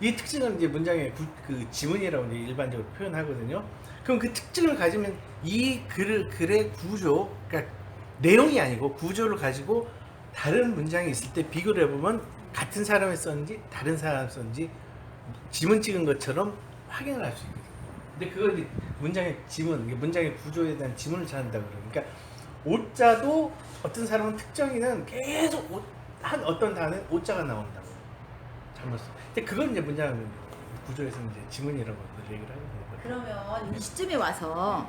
이 특징은 이제 문장의 그 지문이라고 이제 일반적으로 표현하거든요. 그럼 그 특징을 가지면 이 글의 구조, 그러니까 내용이 아니고 구조를 가지고 다른 문장이 있을 때 비교를 해보면 같은 사람이 썼는지 다른 사람이 썼는지 지문 찍은 것처럼 확인을 할 수 있거든요. 근데 그걸 이제 문장의 지문, 문장의 구조에 대한 지문을 찾는다고 그러니까 오자도 어떤 사람은 특정인은 계속 한 어떤 단어에 오자가 나온다고 잘못 써. 근데 그건 이제 문장 구조에서는 이제 지문이라고 얘기를 하는 거예요. 그러면 이 시점에 와서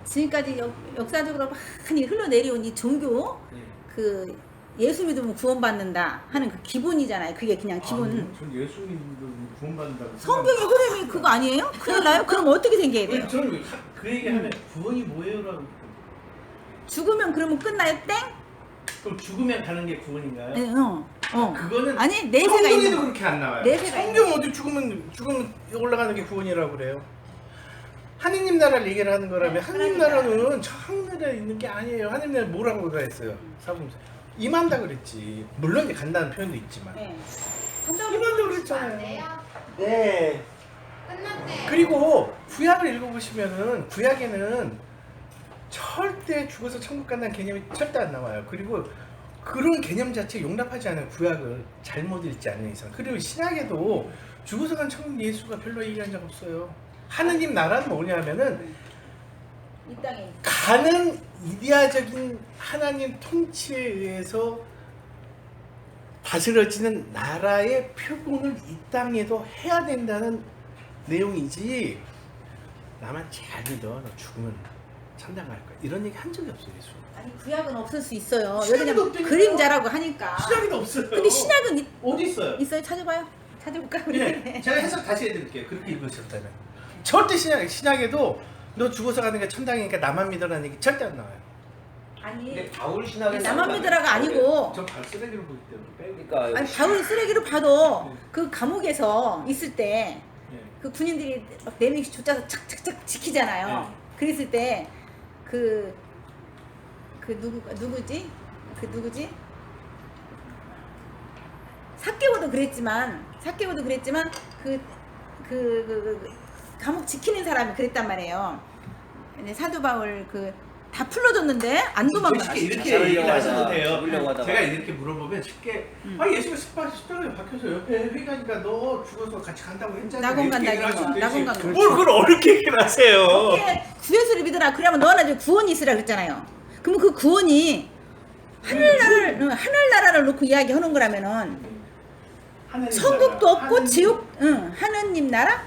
지금까지 역사적으로 많이 흘러내려온 이 종교 그 예수 믿으면 구원받는다 하는 그 기본이잖아요. 그게 그냥 기본. 전 예수 믿으면 구원받는다고. 성경의 흐름이 그거 아니에요? 큰일 나요? 그럼 어떻게 생겨야 돼요? 저는 그 얘기하면 구원이 뭐예요라고. 죽으면 그러면 끝나요? 땡? 그럼 죽으면 가는 게 구원인가요? 네, 그거는 아니 내세가 성경에도 있는 거. 그렇게 안 나와요. 내세가 성경 어디 죽으면 올라가는 게 구원이라고 그래요. 하느님 나라를 얘기를 하는 거라면 네, 하느님 하나님 나라는 저 하늘에 있는 게 아니에요. 하느님 나라 뭐라고 그랬어요? 사복음서 임한다 그랬지. 물론 이제 간다는 표현도 있지만 네. 임한다 그랬잖아요. 네. 끝났네. 그리고 구약을 읽어보시면은 구약에는 절대 죽어서 천국 간다는 개념이 절대 안 나와요. 그리고 그런 개념 자체 용납하지 않은 구약을 잘못 읽지 않는 이상. 그리고 신약에도 죽어서 간 천국 예수가 별로 얘기한 적 없어요. 하느님 나라는 뭐냐면은 이 땅에 가는 이데아적인 하나님 통치에 의해서 다스려지는 나라의 표본을 이 땅에도 해야 된다는 내용이지. 나만 잘 믿어. 너 죽으면 천당 갈 거야. 이런 얘기 한 적이 없어요, 예수. 아니 구약은 없을 수 있어요. 신약에도 왜냐면 없다니까요. 그림자라고 하니까. 신약에도 없어요. 근데 신약은 어디 있어요? 있어요. 찾아봐요. 찾아볼까 우리? 네, 제가 해석 다시 해드릴게요. 그렇게 읽으셨다면 절대 신약에도 너 죽어서 가는 게 천당이니까 나만 믿어라는 얘기 절대 안 나와요. 아니 바울 신학에 나만 믿으라가 아니고 전 발쓰레기로 보기 때문에. 그러니까 아니 바울이 쓰레기로 봐도 그 감옥에서 있을 때 그 군인들이 막 4명씩 쫓아서 착착착 지키잖아요. 네. 그랬을 때 그 누구지? 그 누구지? 사케오도 그랬지만 그 감옥 지키는 사람이 그랬단 말이에요. 근데 사도 바울 다 풀러줬는데 안 도망가. 쉽게 이렇게 잡으려고 얘기를 하셔도 하다가, 돼요. 잡으려고 하다가. 제가 이렇게 물어보면 쉽게 예수가 십자가에 박혀서 옆에 회가니까 너 죽어서 같이 간다고 했잖아. 낙원 간다, 이렇게 얘기를 이거. 하시면 되지. 낙원 간다. 뭘 그걸 어렵게 얘기를 하세요. 어떻게 구예수를 믿으라. 그러면 너나 이제 구원이 있으라 그랬잖아요. 그러면 그 구원이 하늘나라를 놓고 이야기하는 거라면은 하나님 천국도 나라, 없고 하나님- 지옥, 하느님 나라,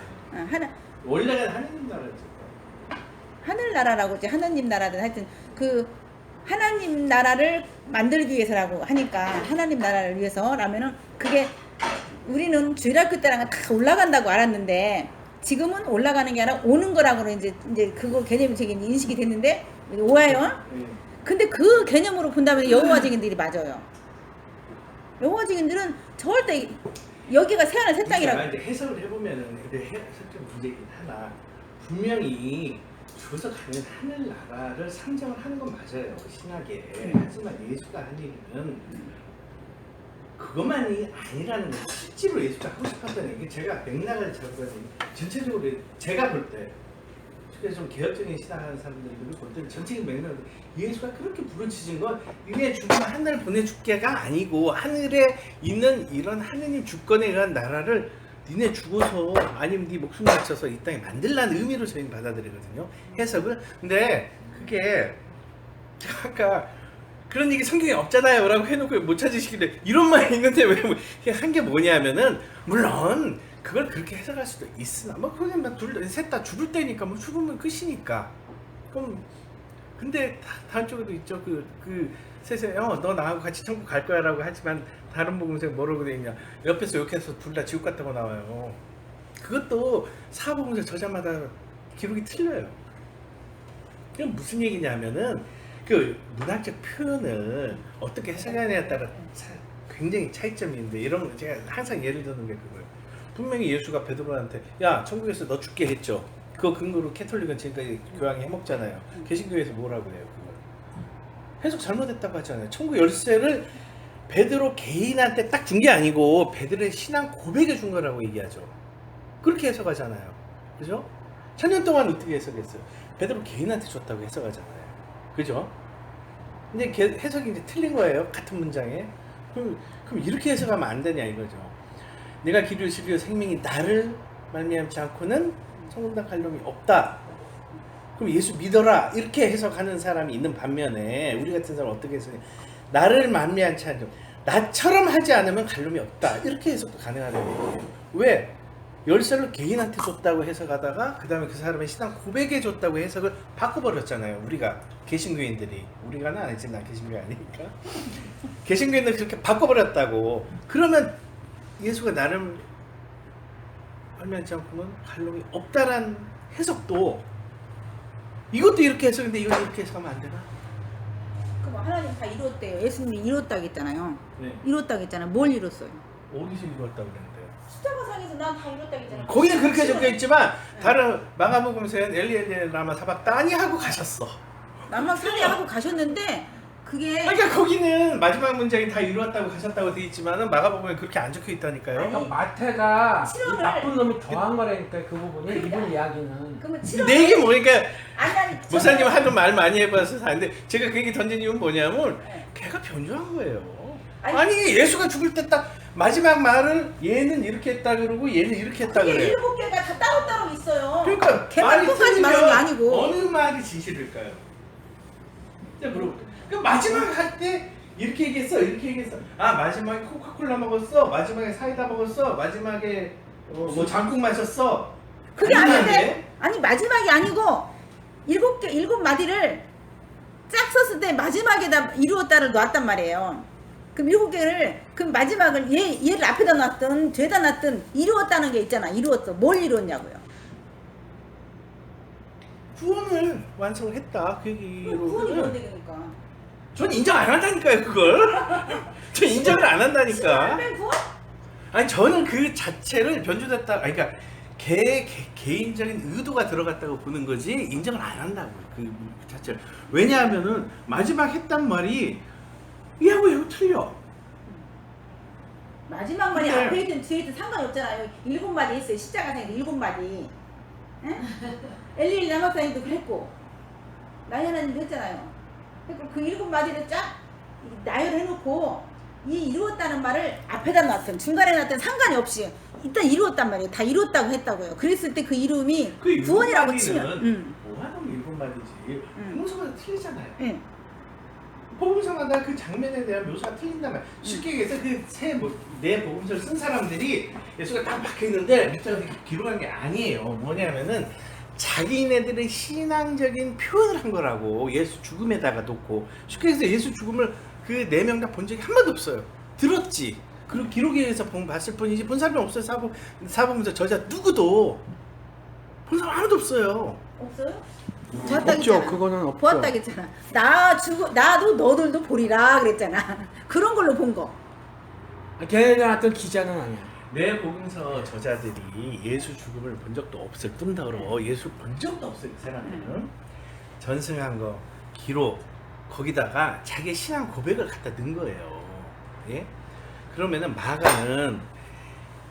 원래가 하나님 나라죠. 하늘나라라고 이제 하느님 나라든 하여튼 그 하나님 나라를 만들기 위해서라고 하니까 하나님 나라를 위해서라면은 그게 우리는 주일학교 때랑은 다 올라간다고 알았는데 지금은 올라가는 게 아니라 오는 거라고 이제 그거 개념적인 인식이 됐는데 오해요. 근데 그 개념으로 본다면 여호와 증인들이 맞아요. 여호와 증인들은 절대 여기가 새하늘 새 땅이라고. 이제 해석을 해보면은 해석적 문제이긴 하나 분명히 죽어서 가는 하늘 나라를 상정을 하는 건 맞아요 신약에. 하지만 예수가 한 얘기는 그것만이 아니라는 거예요. 실제로 예수가 하고 싶었던 얘기. 제가 맥락을 잡았더니 전체적으로 제가 볼 때 그래서 좀 개혁적인 신앙하는 사람들이 볼 때는 전체적인 맥락을 예수가 그렇게 부르짖은 건 니네 죽으면 하늘 보내줄게가 아니고 하늘에 있는 이런 하느님 주권에 의한 나라를 니네 죽어서 아니면 네 목숨 바쳐서 이 땅에 만들라는 의미로 저희는 받아들이거든요 해석을. 근데 그게 제가 아까 그런 얘기 성경에 없잖아요 라고 해놓고 못 찾으시길래 이런 말이 있는데 왜 한 게 뭐냐면은 물론 그걸 그렇게 해석할 수도 있으나 뭐 그냥 셋 다 죽을 때니까 뭐 죽으면 끝이니까. 그럼 근데 다른 쪽에도 있죠. 그 셋에 너 나하고 같이 천국 갈 거야라고 하지만 다른 복음서에 뭐라고 돼 있냐? 옆에서 욕해서 둘 다 지옥 갔다고 나와요. 그것도 사복음서 저자마다 기록이 틀려요. 그럼 무슨 얘기냐면은 그 문학적 표현을 어떻게 해석하느냐에 따라 굉장히 차이점이 있는데 이런 거 제가 항상 예를 드는 게 그거예요. 분명히 예수가 베드로한테 야 천국에서 너 죽게 했죠. 그거 근거로 캐톨릭은 지금까지 교황이 해먹잖아요. 개신교에서 뭐라고 해요 그걸? 해석 잘못했다고 하잖아요. 천국 열쇠를 베드로 개인한테 딱 준 게 아니고 베드로의 신앙 고백에 준 거라고 얘기하죠. 그렇게 해석하잖아요. 그죠? 1000년 동안 어떻게 해석했어요? 베드로 개인한테 줬다고 해석하잖아요. 그죠? 근데 해석이 이제 틀린 거예요. 같은 문장에. 그럼 이렇게 해석하면 안 되냐 이거죠. 내가 길이요 진리요 생명이 나를 말미암지 않고는 천국에 갈 놈이 없다. 그럼 예수 믿어라 이렇게 해석하는 사람이 있는 반면에 우리 같은 사람 어떻게 해석해? 나를 말미암지 않고 나처럼 하지 않으면 갈 놈이 없다. 이렇게 해석도 가능하다는 얘기예요. 왜? 열쇠를 개인한테 줬다고 해석하다가 그 다음에 그 사람의 신앙 고백에 줬다고 해석을 바꿔버렸잖아요. 우리가 개신교인들이. 우리가는 아니지, 나 개신교 아니니까. 개신교인들 그렇게 바꿔버렸다고. 그러면 예수가 나를 말미암지 않고는 갈 놈이 없다란 해석도 이것도 이렇게 해석인데 이건 이렇게 해석하면 안 되나? 그럼 하나님 다 이뤘대요. 예수님이 이뤘다고 했잖아요. 네. 이뤘다고 했잖아요. 뭘 이뤘어요? 어디서 이루었다고 그랬는데요? 십자가상에서 난 다 이뤘다고 했잖아요. 거기는 그렇게 적혀 있지만 다른 마가복음서에는 엘리 라마 사박다니 하고 가셨어. 남막 사례하고 가셨는데 그게 그러니까 거기는 마지막 문장이 다 이루었다고 가셨다고 돼 있지만은 마가복음에 그렇게 안 적혀 있다니까요. 그러니까 마태가 실험을- 이 나쁜 놈이 더한 거라니까 그 부분이 그러니까. 이분 이야기는. 그러면 내 얘기 뭐니까 아니 목사님 하도 말 많이 해봐서 아는데 제가 그 얘기 던진 이유는 뭐냐면 네. 걔가 변조한 거예요. 아니, 아니 예수가 죽을 때 딱 마지막 말을 얘는 이렇게 했다 그러고 얘는 이렇게 했다 그게 그래요. 7개가 다 따로따로 있어요. 그러니까 걔만 말이 똑같이 틀리면 말한 게 아니고. 어느 말이 진실일까요? 진짜 물어볼게요. 그 마지막 할 때 이렇게 얘기했어, 이렇게 얘기했어. 아 마지막에 코카콜라 먹었어, 마지막에 사이다 먹었어, 마지막에 뭐 장국 마셨어. 그게 아니면 안 아닌데 돼? 아니 마지막이 아니고 7 마디를 쫙 썼을 때 마지막에다 이루었다를 놨단 말이에요. 그럼 7개를 그럼 마지막을 얘를 앞에다 놨든 뒤에다 놨든 이루었다는 게 있잖아. 이루었어. 뭘 이루었냐고요. 구원을 완성을 했다 그 구원이 얘기로. 뭔데 그러니까. 전 인정 안 한다니까요 그걸. 전 인정을 안 한다니까. 신앙 구원? 아니 저는 그 자체를 변조됐다. 아니 그러니까 개인적인 의도가 들어갔다고 보는 거지 인정을 안 한다고 그 자체를. 왜냐하면은 마지막 했단 말이 얘하고 얘하고 틀려. 마지막 말이 근데- 앞에 있든 뒤에 있든 상관이 없잖아요. 7마디 있어요. 십자가상에도 7마디. 엘리엘 라마사님도 그랬고 나야나님도 했잖아요. 그러니까 그 7마디를 쫙 나열해놓고 이 이루었다는 말을 앞에다 놨든 중간에 놨든 상관이 없이 일단 이루었단 말이에요. 다 이루었다고 했다고요. 그랬을 때 그 이름이 그 일곱 구원이라고 마디는 치면 뭐하는 일곱 마디지. 복음서마다 틀리잖아요. 응. 복음서마다 그 장면에 대한 묘사가 틀린단 말이야. 쉽게 얘기해서 내 복음서를 쓴 사람들이 예수가 딱 박혀 있는데 밑에서 기록한 게 아니에요. 뭐냐면은 자기네들의 신앙적인 표현을 한 거라고. 예수 죽음에다가 놓고 쉽게 해서 예수 죽음을 그 4명 다 본 적이 한 번도 없어요. 들었지. 그리고 기록에 의해서 봤을 뿐이지 본 사람이 없어요. 사복음서 저자 누구도 본 사람 아무도 없어요. 없어요? 없죠. 그거는 없죠. 보았다고 했잖아. 나도 너들도 보리라 그랬잖아. 그런 걸로 본 거. 걔네가 어떤 기자는 아니야. 내 복음서 저자들이 예수 죽음을 본 적도 없을 뿐더러 예수 본 적도 없어요. 그 사람들은 전승한 거 기록 거기다가 자기 신앙 고백을 갖다 넣은 거예요. 예? 그러면은 마가는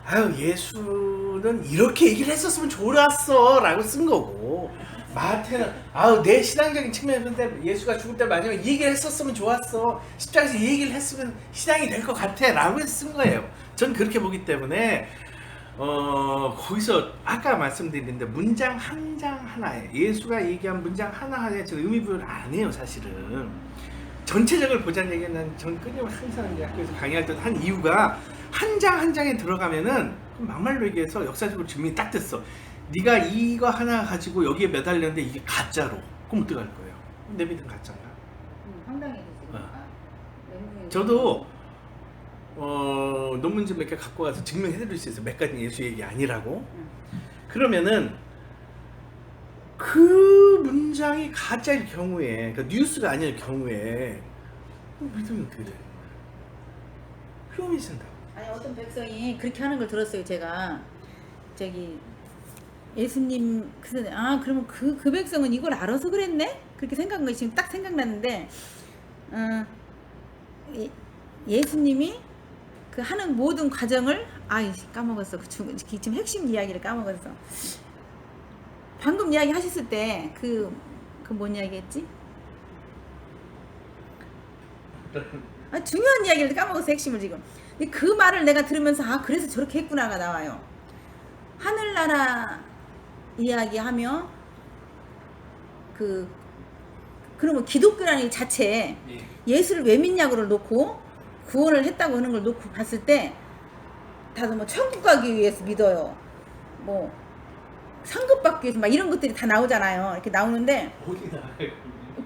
아유 예수는 이렇게 얘기를 했었으면 좋았어 라고 쓴 거고, 마태는 아우 내 신앙적인 측면에서 예수가 죽을 때 마지막에 이 얘기를 했었으면 좋았어, 십자가에서 이 얘기를 했으면 신앙이 될 것 같아 라고 쓴 거예요. 전 그렇게 보기 때문에 거기서 아까 말씀드렸는데 문장 한 장 하나에 예수가 얘기한 문장 하나하나에 저 의미 부여를 안 해요. 사실은 전체적으로 보자는 얘기는 전 끊임없이 항상 이제 학교에서 강의할 때 한 이유가 한 장 한 장에 들어가면은 그럼 막말로 얘기해서 역사적으로 증명이 딱 됐어. 네가 이거 하나 가지고 여기에 매달렸는데 이게 가짜로. 그럼 어떡할 거예요? 내 믿음 가짜인가? 황당해지지. 저도 논문 좀 몇 개 갖고 와서 증명해드릴 수 있어요. 몇 가지 예수 얘기 아니라고. 그러면은 그 문장이 가짜일 경우에, 그러니까 뉴스가 아닐 경우에 믿으면 어떻게 되는 거야? 흉이 쓴다고. 아니 어떤 백성이 그렇게 하는 걸 들었어요. 제가 저기 예수님 그래서 그러면 그 백성은 이걸 알아서 그랬네? 그렇게 생각한 것이 지금 딱 생각났는데 예수님이 그 하는 모든 과정을 까먹었어. 지금 핵심 이야기를 까먹었어. 방금 이야기 하셨을 때 뭔 이야기했지? 중요한 이야기를 까먹었어. 핵심을 지금. 근데 그 말을 내가 들으면서 그래서 저렇게 했구나가 나와요. 하늘나라 이야기하며 그러면 기독교라는 이 자체에 예수를 왜 믿냐고를 놓고 구원을 했다고 하는 걸 놓고 봤을 때 다들 뭐 천국 가기 위해서 믿어요. 뭐 상급 받기 위해서 막 이런 것들이 다 나오잖아요. 이렇게 나오는데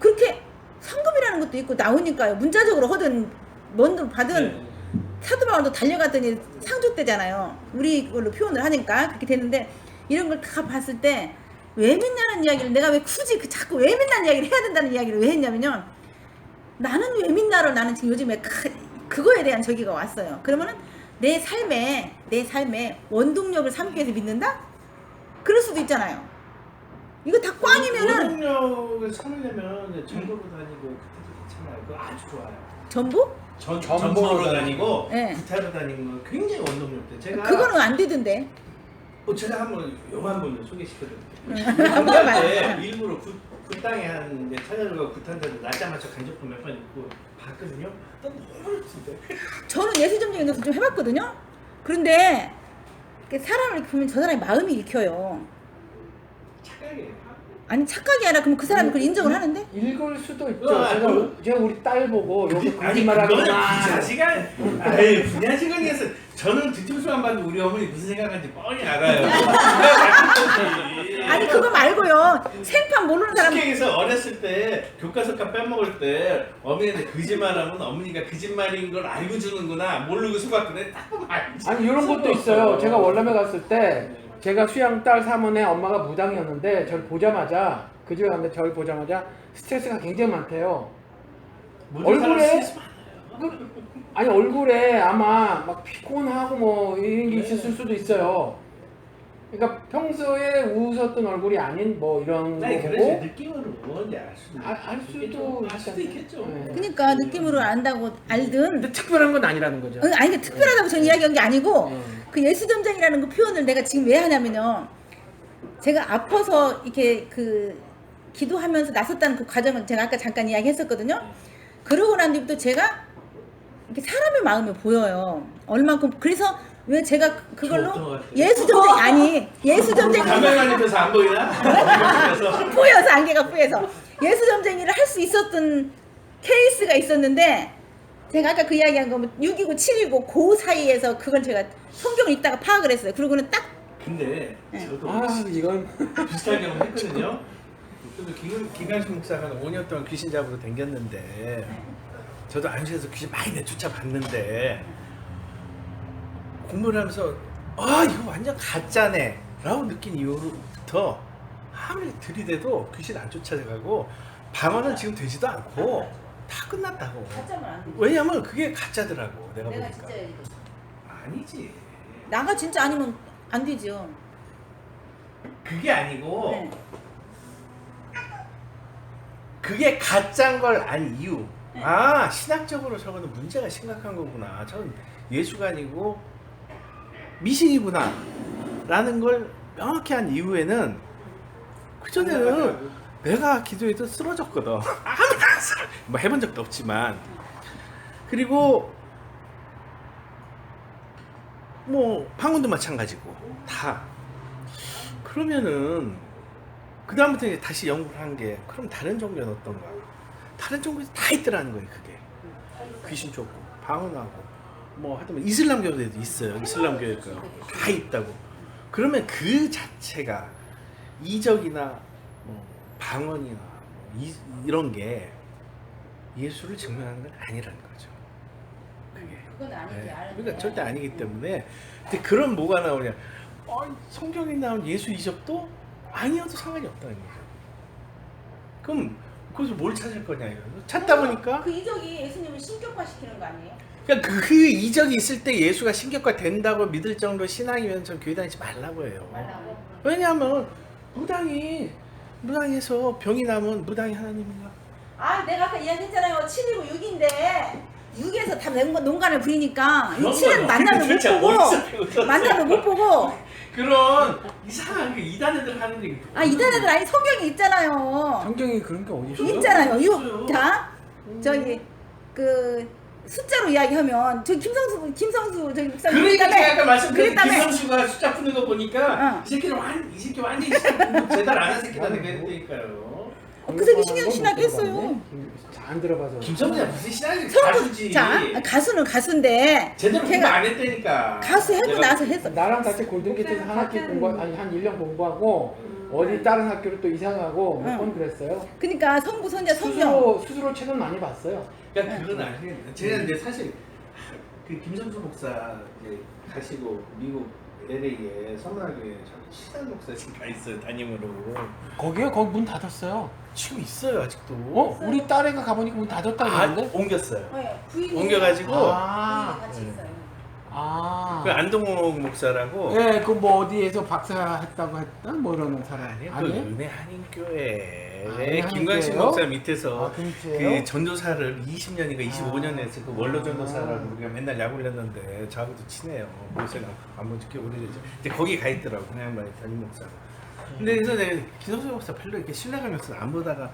그렇게 상급이라는 것도 있고 나오니까요. 문자적으로 하든 뭔 받은 사도 바울도 달려갔더니 상 줬대잖아요. 우리 걸로 표현을 하니까 그렇게 되는데 이런 걸 다 봤을 때 왜 믿냐는 이야기를 내가 왜 굳이 자꾸 왜 믿냐는 이야기를 해야 된다는 이야기를 왜 했냐면요. 나는 왜 믿나를 나는 지금 요즘에 그거에 대한 저기가 왔어요. 그러면은 내 삶에 원동력을 삼기 위해서 믿는다? 그럴 수도 있잖아요. 이거 다 꽝이면은 원동력을 삼으려면 전도로 다니고 그때도 괜찮아요. 그거 아주 좋아요. 전부? 전도로 다니고 네. 구타로 다니는 건 굉장히 원동력 돼. 제가 그거는 안 되던데. 제가 한번 요한 분을 소개시켜드릴게요. 한번 때 일부러 그 땅에 한 찬양과 구탄자들 날짜 맞춰 간접품 몇 번 입고 봤거든요. 난 너무 좋던데. 저는 예수점쟁이 노릇 좀 해봤거든요. 그런데 이렇게 사람을 이렇게 보면 저 사람이 마음이 읽혀요. 착하게. 아니 착각이 아니라 그럼 그 사람이 그걸 인정을 하는데? 읽을 수도 있죠. 그거 제가 우리 딸 보고 여기 아니 거짓말하구나. 그거는 부자시간. 아이 부자시간이어서 저는 뒷짐수만 봐도 우리 어머니 무슨 생각하는지 뻔히 알아요. 아니 그거 말고요. 생판 모르는 사람. 식객에서 어렸을 때 교과서값 빼먹을 때 어머니한테 거짓말하면 어머니가 거짓말인 걸 알고 주는구나 모르고 속았구나 딱 보면 알지. 아니 이런 것도 있어요. 제가 월남에 갔을 때 제가 수양 딸 사문에 엄마가 무당이었는데 저를 보자마자 그 집에 갔는데 저를 보자마자 스트레스가 굉장히 많대요. 얼굴에 아니 얼굴에 아마 막 피곤하고 뭐 이런 게 있었을 수도 있어요. 그러니까 평소에 웃었던 얼굴이 아닌 뭐 이런 거 그래서 보고 느낌으로 뭔지 알 수도 있겠죠. 네. 그러니까 느낌으로 안다고 알든. 근데 특별한 건 아니라는 거죠. 아니 그 특별하다고 저는 이야기한 게 아니고 네. 그 예수점장이라는 그 표현을 내가 지금 왜 하냐면요. 제가 아파서 이렇게 기도하면서 나섰다는 그 과정을 제가 아까 잠깐 이야기했었거든요. 그러고 난 뒤부터 제가 이렇게 사람의 마음이 보여요. 얼만큼 그래서 왜 제가 그걸로 예수점쟁이 담배만 입혀서 안 보이나? 뿌여서 안개가 뿌여서 예수점쟁이를 할 수 있었던 케이스가 있었는데 제가 아까 그 이야기한 거 6이고 7이고 그 사이에서 그걸 제가 성경을 읽다가 파악을 했어요. 그러고는 딱 근데 저도 이건 비슷한 경험 했거든요. 저도 김강식 목사가 5년 동안 귀신 잡으러 다녔는데 저도 안수에서 귀신 많이 내쫓아 봤는데 공부를 하면서 이거 완전 가짜네 라고 느낀 이후부터 아무리 들이대도 귀신 안 쫓아가고 방언은 지금 되지도 않고 다 끝났다고. 가짜면 안 돼. 왜냐면 그게 가짜더라고 내가 보니까. 진짜예요. 아니지. 나가 진짜 아니면 안 되죠. 그게 아니고 네. 그게 가짜인 걸 안 이유. 신학적으로 저거는 문제가 심각한 거구나. 저는 예수가 아니고 미신이구나 라는 걸 명확히 한 이후에는 그전에는 내가 기도해도 쓰러졌거든. 아무나 뭐 해본 적도 없지만. 그리고 뭐 방언도 마찬가지고 다. 그러면은 그 다음부터 이제 다시 연구를 한 게 그럼 다른 종교는 어떤가? 다른 종교에 다 있더라는 거예요. 그게 귀신 쫓고 방언하고 뭐 하여튼 이슬람 교회도 있어요. 이슬람 교회가 다 있다고. 그러면 그 자체가 이적이나 뭐 방언이나 뭐 이런 게 예수를 증명하는 건 아니라는 거죠. 그게. 그건 아니지. 네. 알았네. 그러니까 절대 아니기 때문에. 근데 그런 뭐가 나오냐? 성경에 나온 예수 이적도 아니어도 상관이 없다는 거죠. 그럼 거기서 뭘 찾을 거냐 이거. 찾다 보니까 그 이적이 예수님을 신격화시키는 거 아니에요? 그러니까 그 이적이 있을 때 예수가 신격화 된다고 믿을 정도 신앙이면 전 교회 다니지 말라고 해요. 말라고? 왜냐하면 무당해서 병이 나면 무당이 하나님인가? 아, 내가 아까 이야기했잖아요. 7이고 6인데 6에서 다 농간을 부리니까 이 그런 7은 건 만나도 못 진짜 보고 어디서 배웠었어요? 만나도 못 보고 그런 이상한 그 이단애들 하는 얘기. 아 이단애들 아니 성경에 있잖아요. 성경에 그런 게 어디 있어요? 있잖아요. 있어요. 6. 자 저기 그 숫자로 이야기하면 저 김성수 저기 목사님 그러니까 제가 아까 말씀드린 그랬다며. 김성수가 숫자 푸는 거 보니까 어. 이 새끼는 이 새끼 완전히 제대로 안 한 새끼다 그랬다니까요. 그 새끼 신학교 했어요. 안 들어봐서. 김성수야 무슨 신앙이 성부 가수지. 자 가수는 가수인데 제대로 공부 걔가 안 했다니까. 가수 하고 내가 나서 했어. 나랑 같이 골든게이트에서 한 학기 한 1년 공부하고 어디 다른 학교로 또 이사 가고 몇 번 그랬어요. 그러니까 성부 선자 성령 스스로 책은 많이 봤어요. 그러니까 그건 아니에요. 제가 이제 사실 그 김성수 목사 이제 가시고 미국 LA에 선문학교에 저기 친한 목사 지금 가 있어요 담임으로. 거기요? 거기 문 닫았어요. 지금 있어요 아직도. 우리 딸애가 가보니까 문 닫았다 아, 그러는데? 옮겼어요. 네, 부인이 옮겨가지고 아, 같이 네. 있어요. 그 안동옥 목사라고. 예, 그 뭐 어디에서 박사 했다고 했다? 뭐 이러는 사람 아니요, 그 아니에요? 은혜 한인교회 아, 은혜 김광식 한인교회요? 목사 밑에서 아, 근처에요? 그 전도사를 20년인가 25년 했을 그 원로 아. 전도사라고 우리가 맨날 약 올렸는데 저하고도 친해요. 목사가 한번 듣기 오래되죠. 이제 거기 가 있더라고 그냥 말 담임 목사. 근데 그래서 내가 김성수 목사 별로 이렇게 신뢰감이 없어서 안 보다가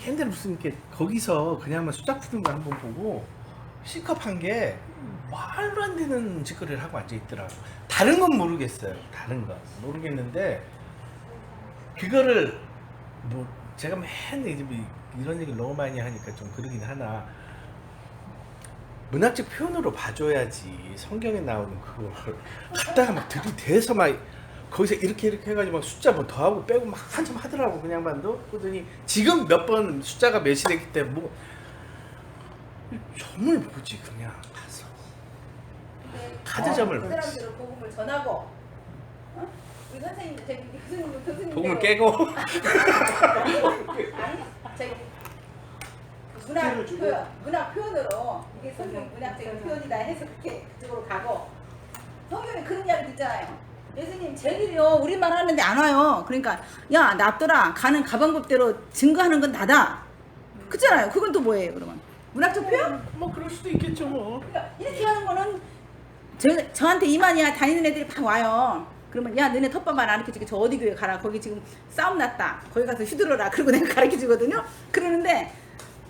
옛날에 무슨 이렇게 거기서 그냥만 숫자 푸는 거 한번 보고 시컵한 게 말도 안 되는 짓거리를 하고 앉아 있더라고. 다른 건 모르겠어요. 다른 건 모르겠는데 그거를 뭐 제가 맨날 이제 뭐 이런 얘기를 너무 많이 하니까 좀 그러긴 하나 문학적 표현으로 봐줘야지 성경에 나오는 그걸 갖다가 막 들이대서 막 거기서 이렇게 해가지고 막 숫자 뭐 더하고 빼고 막 한참 하더라고 그냥 반도. 그러더니 지금 몇 번 숫자가 몇이 됐기 때문에 뭐 점을 보지 그냥 가서 카드점을 그 보지. 사람들은 복음을 전하고 어? 우리 선생님 저기 교수님 복음을 깨고 아니 저기 문학 표현으로 이게 성경 문학적인 표현이다 해서 그렇게 그쪽으로 가고 성경에 그런 이야기 듣잖아요. 예수님 제일이요 우리말 하는데 안 와요. 그러니까 야 납더라 가는 가방법대로 증거하는 건 나다. 그렇잖아요. 그건 또 뭐예요 그러면? 문학적 표현? 뭐 그럴 수도 있겠죠 뭐. 그러니까 이렇게 하는 거는 저한테 이만이야 다니는 애들이 막 와요. 그러면 야 너네 텃밭만 안 가르쳐주게 저 어디 교회 가라. 거기 지금 싸움 났다. 거기 가서 휘두르라. 그리고 내가 가르쳐주거든요. 그러는데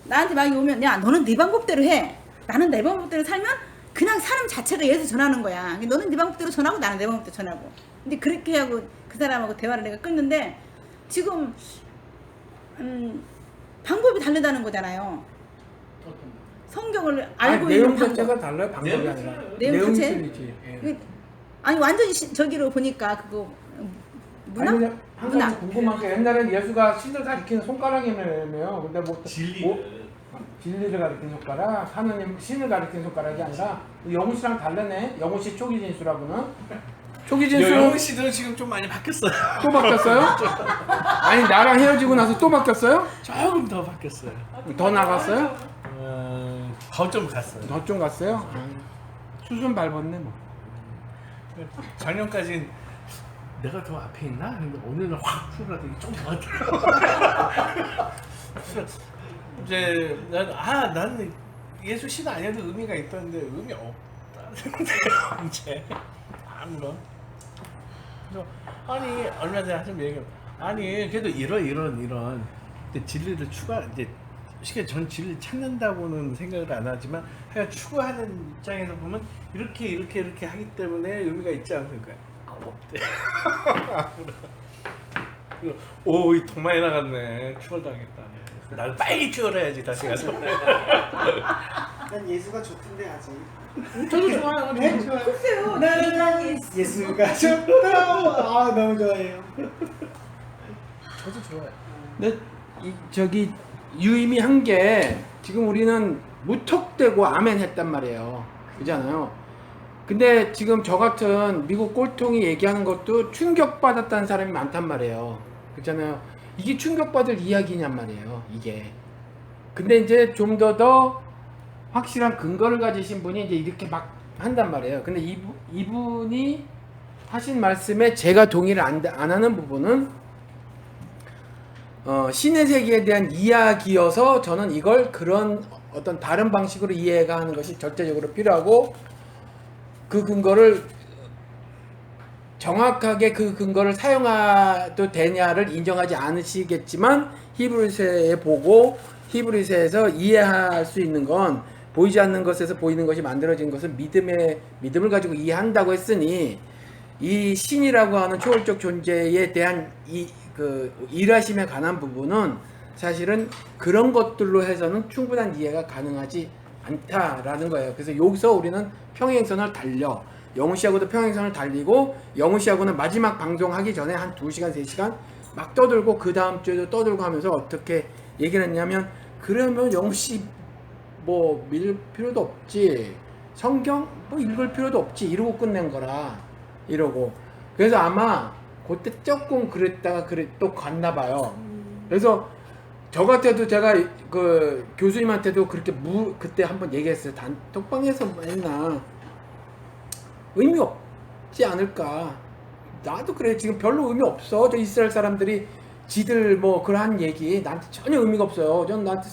나한테 막 오면 야 너는 네 방법대로 해. 나는 내 방법대로 살면 그냥 사람 자체가 예수 전하는 거야. 너는 네 방법대로 전하고 나는 내 방법대로 전하고. 근데 그렇게 하고 그 사람하고 대화를 내가 끊는데 지금 방법이 다르다는 거잖아요. 성경을 알고 아니, 있는 내용 방법. 자체가 달라요. 방법이 내용 아니라. 내용 자체? 틀리지. 예. 그- 아니 완전히 저기로 보니까 그거 문학? 아니, 한 문학. 가지 궁금한 게 옛날에 예수가 신을 가리키는 손가락이라며. 근데 뭐 진리를 가리키는 손가락, 하느님 신을 가리키는 손가락이 아니라 영우 씨랑 다르네. 영우 씨 초기 진수라고는. 초기 영훈 진수는 씨도 지금 좀 많이 바뀌었어요. 또 바뀌었어요? 아니 나랑 헤어지고 나서 또 바뀌었어요? 조금 더 바뀌었어요. 더 나갔어요? 더 좀 갔어요. 더 좀 갔어요? 수순 밟았네 뭐. 작년까지는 내가 더 앞에 있나? 근데 오늘은 확 풀어가더니 좀더 왔더라고. 이제 나는 예수 씨는 아니어도 의미가 있다는데 의미 없다는데요 이제 아무런. 그래서 아니 얼마 전에 하신 얘기 아니 그래도 이런 근데 진리를 추가 이제 쉽게 전 진리를 찾는다고는 생각을 안 하지만 그냥 추구하는 입장에서 보면 이렇게 하기 때문에 의미가 있지 않을까? 없대. 오, 이 돈 많이 나갔네. 추월당했다. 나는 빨리 추월해야지 다시 가서. 난 예수가 좋던데 아직. 저도 좋아요. 네, 좋아요. 글쎄요. 나는 예수가 좋다. 아, 너무 좋아해요. 저도 좋아요. 근데 저기 유의미한 게 지금 우리는 무턱대고 아멘 했단 말이에요. 그잖아요. 근데 지금 저 같은 미국 꼴통이 얘기하는 것도 충격받았다는 사람이 많단 말이에요. 그렇잖아요. 이게 충격받을 이야기냔 말이에요. 이게. 근데 이제 좀 더 확실한 근거를 가지신 분이 이제 이렇게 막 한단 말이에요. 근데 이분이 하신 말씀에 제가 동의를 안 하는 부분은 신의 세계에 대한 이야기여서 저는 이걸 그런 어떤 다른 방식으로 이해가 하는 것이 절대적으로 필요하고 그 근거를 정확하게 그 근거를 사용해도 되냐를 인정하지 않으시겠지만 히브리서에 보고 히브리서에서 이해할 수 있는 건 보이지 않는 것에서 보이는 것이 만들어진 것은 믿음을 가지고 이해한다고 했으니 이 신이라고 하는 초월적 존재에 대한 그 일하심에 관한 부분은 사실은 그런 것들로 해서는 충분한 이해가 가능하지 않다라는 거예요. 그래서 여기서 우리는 평행선을 달려 영우 씨하고도 평행선을 달리고 영우 씨하고는 마지막 방송하기 전에 한 2시간 3시간 막 떠들고 그 다음 주에도 떠들고 하면서 어떻게 얘기를 했냐면 그러면 영우 씨 뭐 믿을 필요도 없지 성경 뭐 읽을 필요도 없지 이러고 끝낸 거라 이러고 그래서 아마 그때 조금 그랬다가 또 갔나 봐요. 그래서 저 같아도 제가 그 교수님한테도 그렇게 그때 한번 얘기했어요. 단톡방에서 했나 의미 없지 않을까. 나도 그래. 지금 별로 의미 없어. 저 이스라엘 사람들이 지들 뭐 그러한 얘기 나한테 전혀 의미가 없어요. 전 나한테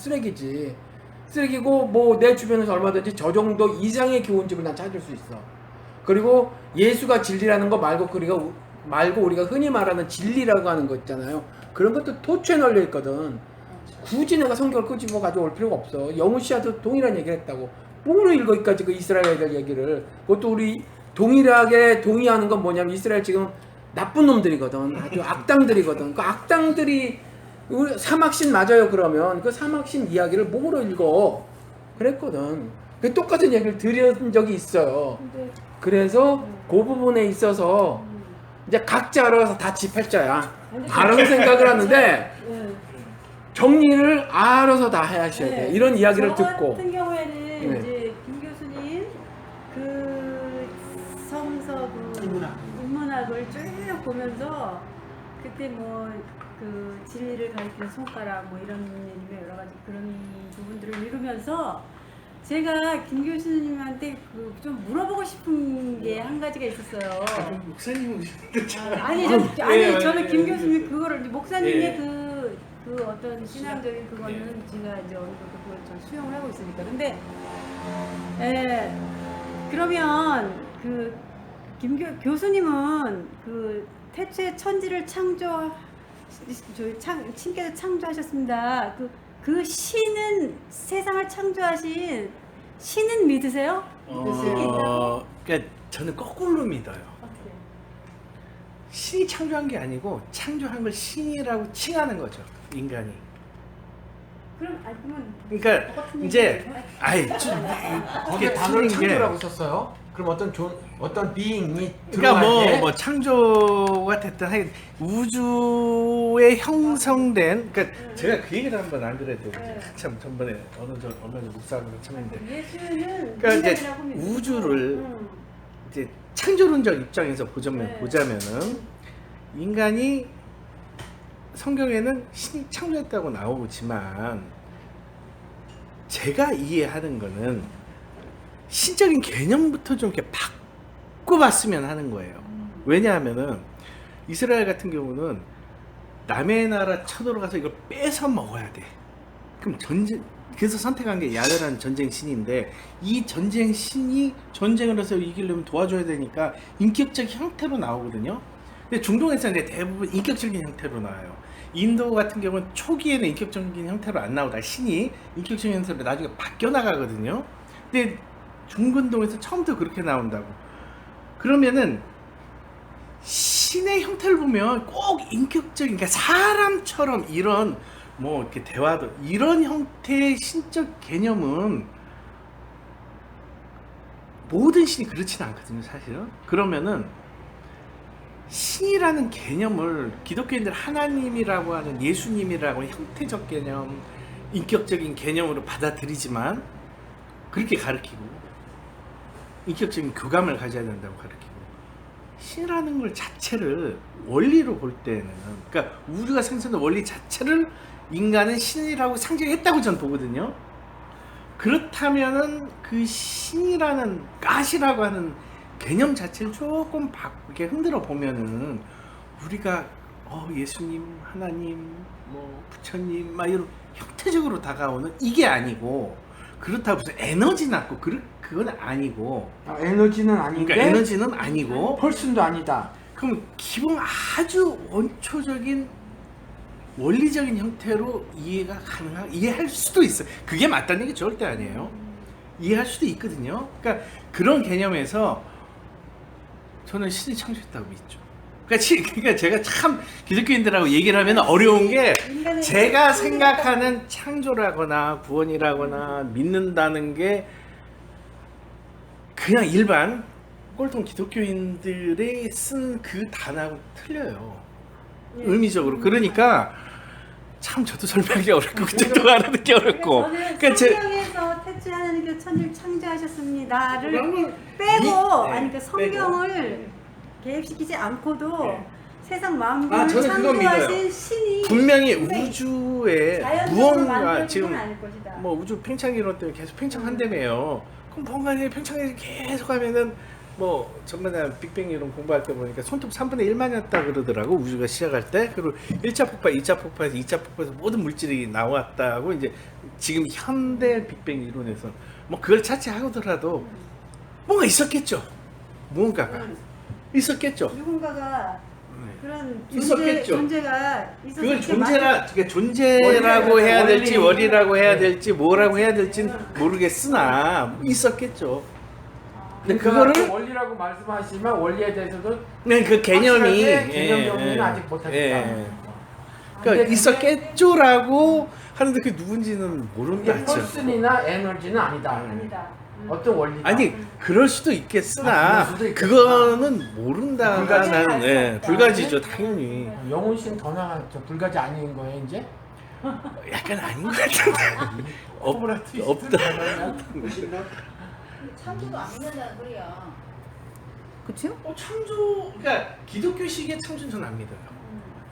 쓰레기고 뭐 내 주변에서 얼마든지 저 정도 이상의 교훈집을 난 찾을 수 있어. 그리고 예수가 진리라는 거 말고 우리가 흔히 말하는 진리라고 하는 거 있잖아요. 그런 것도 토추에 널려 있거든. 굳이 내가 성경을 끄집어 가져올 필요가 없어. 영우 씨한테 동일한 얘기를 했다고. 뭐로 읽어 이까지 그 이스라엘 애들 얘기를. 그것도 우리 동일하게 동의하는 건 뭐냐면 이스라엘 지금 나쁜 놈들이거든. 아주 악당들이거든. 그 악당들이 우리 사막신 맞아요. 그러면 그 사막신 이야기를 뭐로 읽어? 그랬거든. 그 똑같은 얘기를 들은 적이 있어요. 그래서 그 부분에 있어서 이제 각자 알아서 다 지팔자야. 다른 생각을 하는데 정리를 알아서 다 하셔야 돼. 이런 이야기를 저 듣고. 같은 경우에는 네. 이제 김 교수님 그 성서 인문학을 쭉 보면서 그때 뭐 그 진리를 가리키는 손가락 뭐 이런 여러 가지 그런 부분들을 읽으면서 제가 김 교수님한테 그 좀 물어보고 싶은 게 한 가지가 있었어요. 목사님은 저는 김 교수님 그거를 이제 목사님의 예. 그 어떤 신앙적인 그거는 제가 이제 어느 정도 그걸 좀 수용을 하고 있으니까. 근데 그러면 그 교수님은 그 태초에 천지를 신께서 창조하셨습니다. 그 신은 세상을 창조하신 신은 믿으세요? 그러니까 저는 거꾸로 믿어요. 어떻게? 신이 창조한 게 아니고 창조한 걸 신이라고 칭하는 거죠. 인간이. 그러면 그러니까 똑같은 이제 얘기예요? 거기에 이게 단어를 틀린 게 창조라고 썼어요. 그럼 어떤 비잉이 그러니까 들어갈 때 뭐 창조가 됐든 하여튼 우주에 형성된 그러니까 제가 그 얘기를 한번 안 그래도 참 전번에 얼마 전 목사하고 참는데 예수는 그러니까 이제 인간이라고 믿고. 우주를 이제 창조론적 입장에서 보자면은 인간이 성경에는 신이 창조했다고 나오지만 제가 이해하는 거는 신적인 개념부터 좀 이렇게 바꿔봤으면 하는 거예요. 왜냐하면은 이스라엘 같은 경우는 남의 나라 쳐들어가서 이걸 뺏어 먹어야 돼. 그럼 그래서 선택한 게 야훼라는 전쟁 신인데 이 전쟁 신이 전쟁을 해서 이기려면 도와줘야 되니까 인격적 형태로 나오거든요. 근데 중동에서 이제 대부분 인격적인 형태로 나와요. 인도 같은 경우는 초기에는 인격적인 형태로 안 나오다 신이 인격적인 형태로 나중에 바뀌어 나가거든요. 근데 중근동에서 처음부터 그렇게 나온다고. 그러면은 신의 형태를 보면 꼭 인격적인, 그러니까 사람처럼 이런 뭐 이렇게 대화도 이런 형태의 신적 개념은 모든 신이 그렇지는 않거든요, 사실은. 그러면은 신이라는 개념을 기독교인들 하나님이라고 하는 예수님이라고 하는 형태적 개념, 인격적인 개념으로 받아들이지만 그렇게 가르치고 인격적인 교감을 가져야 된다고 가르치고 신이라는 걸 자체를 원리로 볼 때는, 그러니까 우주가 생성된 원리 자체를 인간은 신이라고 상징했다고 저는 보거든요. 그렇다면은 그 신이라는 가시라고 하는 개념 자체를 조금 바꾸게 흔들어 보면은 우리가 예수님, 하나님, 뭐 부처님 막 이런 형태적으로 다가오는 이게 아니고, 그렇다고 해서 에너지 낳고 그건 아니고, 에너지는 아닌데 그러니까 에너지는 아니고 펄슨도 아니다. 그럼 기본 아주 원초적인 원리적인 형태로 이해할 수도 있어요. 그게 맞다는 얘기 절대 아니에요. 이해할 수도 있거든요. 그러니까 그런 개념에서 저는 신이 창조했다고 믿죠. 그러니까 제가 참 기독교인들하고 얘기를 하면 어려운 게, 제가 생각하는 창조라거나 구원이라거나 믿는다는 게 그냥 일반 꼴통 기독교인들이 쓴 그 단어하고 틀려요. 의미적으로. 그러니까 참 저도 설명하기 어렵고 그쪽도 알아듣기 어렵고. 그러니까 성경에서 태초에 하나님께서 천지를 창조하셨습니다를 빼고 아니 그러니까 성경을 개입시키지 않고도 세상 만물을 저는 그건 창조하신 믿어요. 신이 분명히 우주에 무언가 만들어지는 지금 아닐 것이다. 뭐 우주 팽창 이론 때문에 계속 팽창한다며요. 그럼 뭔가 팽창이 계속 하면은 뭐 전번에 빅뱅 이론 공부할 때 보니까 손톱 3분의 1만이었다 그러더라고, 우주가 시작할 때. 그리고 1차 폭발, 2차 폭발에서 2차 폭발에서 모든 물질이 나왔다고 이제 지금 현대 빅뱅 이론에서 뭐 그걸 차치하더라도 뭔가 있었겠죠. 무언가가 있었겠죠. 누군가가 그런 있었겠죠. 존재가 있었을 그걸 때 그러니까 존재라고 해야 될지 원리라고 해야 될지 뭐라고 해야 될지는 모르겠으나 있었겠죠. 근데 그거를 원리라고 말씀하시지만 원리에 대해서도 그 개념이 개념 정리는 아직 못하셨다. 그러니까 있었겠죠라고 하는데 그게 누군지는 모른다. 이게 펄슨이나 에너지는 아니다. 아니다. 어떤 원리다. 아니 그럴 수도 있겠으나 그럴 수도 있겠다. 그거는 모른다. 불가지. 나는 불가지죠, 당연히. 영훈 씨는 더 나갔죠. 불가지 아닌 거예요 이제? 약간 아닌 것 같은데. 없다. 창조도 안 믿는다는 소리야. 그쵸? 창조, 그러니까 기독교식의 창조는 저는 안 믿어요.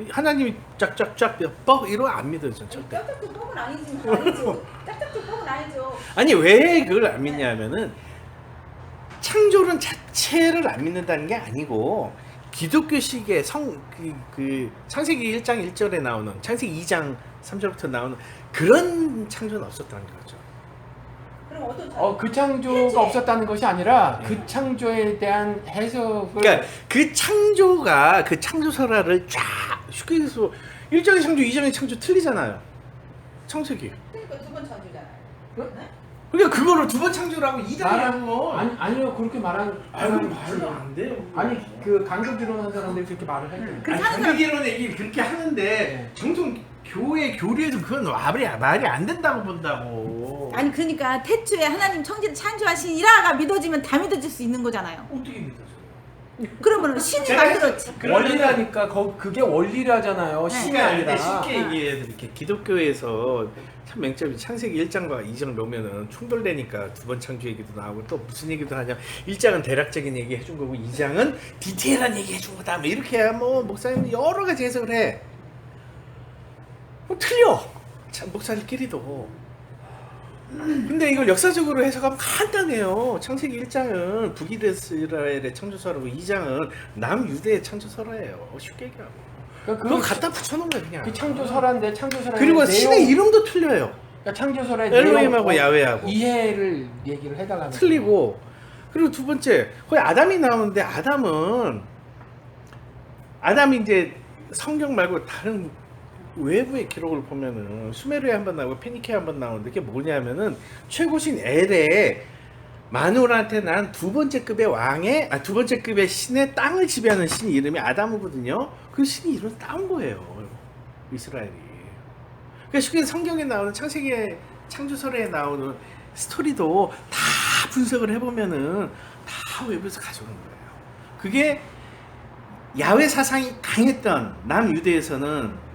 하나님이 짝짝짝 뻑 이러 안 믿어요, 전 절대. 짝짝짝 뻑은 아니죠. 짝짝짝 뻑은 아니죠. 아니 왜 그걸 안 믿냐면은 창조론 자체를 안 믿는다는 게 아니고, 기독교식의 창세기 1장 1절에 나오는, 창세기 2장 3절부터 나오는 그런 창조는 없었다는 거죠. 그럼 어떤 창조? 그 창조가 없었다는 것이 아니라 그 창조에 대한 해석을 그러니까 그 창조가, 그 창조설화를 쫙 쉽게 해서 1장의 창조, 2장의 창조 틀리잖아요. 창세기. 그러니까 두 번 창조잖아요. 네? 그러니까 그거를 두 번 창조라고 2장이라고. 아니요 그렇게 말은 말도 안 돼요. 아니 그 강조기론한 사람들이 그렇게 말을 했대요. 그 강기론 얘기 그렇게 하는데 정통 교회 교리에서 그건 말이 안 된다고 본다고. 아니 그러니까 태초에 하나님 천지를 창조하신 일화가 믿어지면 다 믿어질 수 있는 거잖아요. 어떻게 믿어져요? 그러면은 신이 제가 만들었지. 원리라니까 그게 원리라잖아요. 신이 쉽게 아니라. 쉽게 얘기해드릴게. 기독교에서 참 맹점이 창세기 1장과 2장 놓으면은 충돌되니까 두 번 창조 얘기도 나오고, 또 무슨 얘기도 하냐. 1장은 대략적인 얘기 해준 거고 2장은 디테일한 얘기 해준 거다. 뭐 이렇게 해야 뭐 목사님은 여러 가지 해석을 해. 틀려. 참 목사들끼리도. 근데 이걸 역사적으로 해석하면 간단해요. 창세기 1장은 북이스라엘의 창조설화고 2장은 남유대의 창조설화예요. 쉽게 얘기하고. 그건 갖다 붙여놓은 거야 그냥. 그 창조설화인데 창조설화 그리고 신의 이름도 틀려요. 그러니까 창조설화의 엘로힘하고 내용, 야훼하고 이해를 얘기를 해달라는 틀리고. 그리고 두 번째 거기 아담이 나오는데, 아담이 이제 성경 말고 다른 외부의 기록을 보면은 수메르에 한번 나오고 페니케에 한번 나오는데, 그게 뭐냐면은 최고신 엘의 마누라한테 난 두 번째 급의 왕의 두 번째 급의 신의 땅을 지배하는 신 이름이 아담이거든요. 그 신이 이름 따온 거예요, 이스라엘이. 그러니까 쉽게 성경에 나오는 창세기의 창조설에 나오는 스토리도 다 분석을 해보면은 다 외부에서 가져오는 거예요. 그게 야훼 사상이 강했던 남유대에서는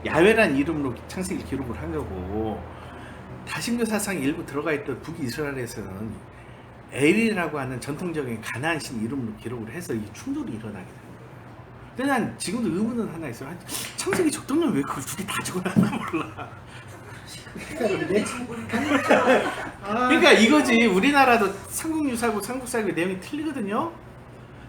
야훼란 이름으로 창세기를 기록을 한 거고, 다신교 사상이 일부 들어가 있던 북이스라엘에서는 엘이라고 하는 전통적인 가나안 신 이름으로 기록을 해서 이 충돌이 일어나게 되는 거예요. 근데 난 지금도 의문은 하나 있어요. 창세기 적동면 왜 그걸 두 개 다 적어놨나 몰라. 그러니까 이거지. 우리나라도 삼국유사고 삼국사기 내용이 틀리거든요.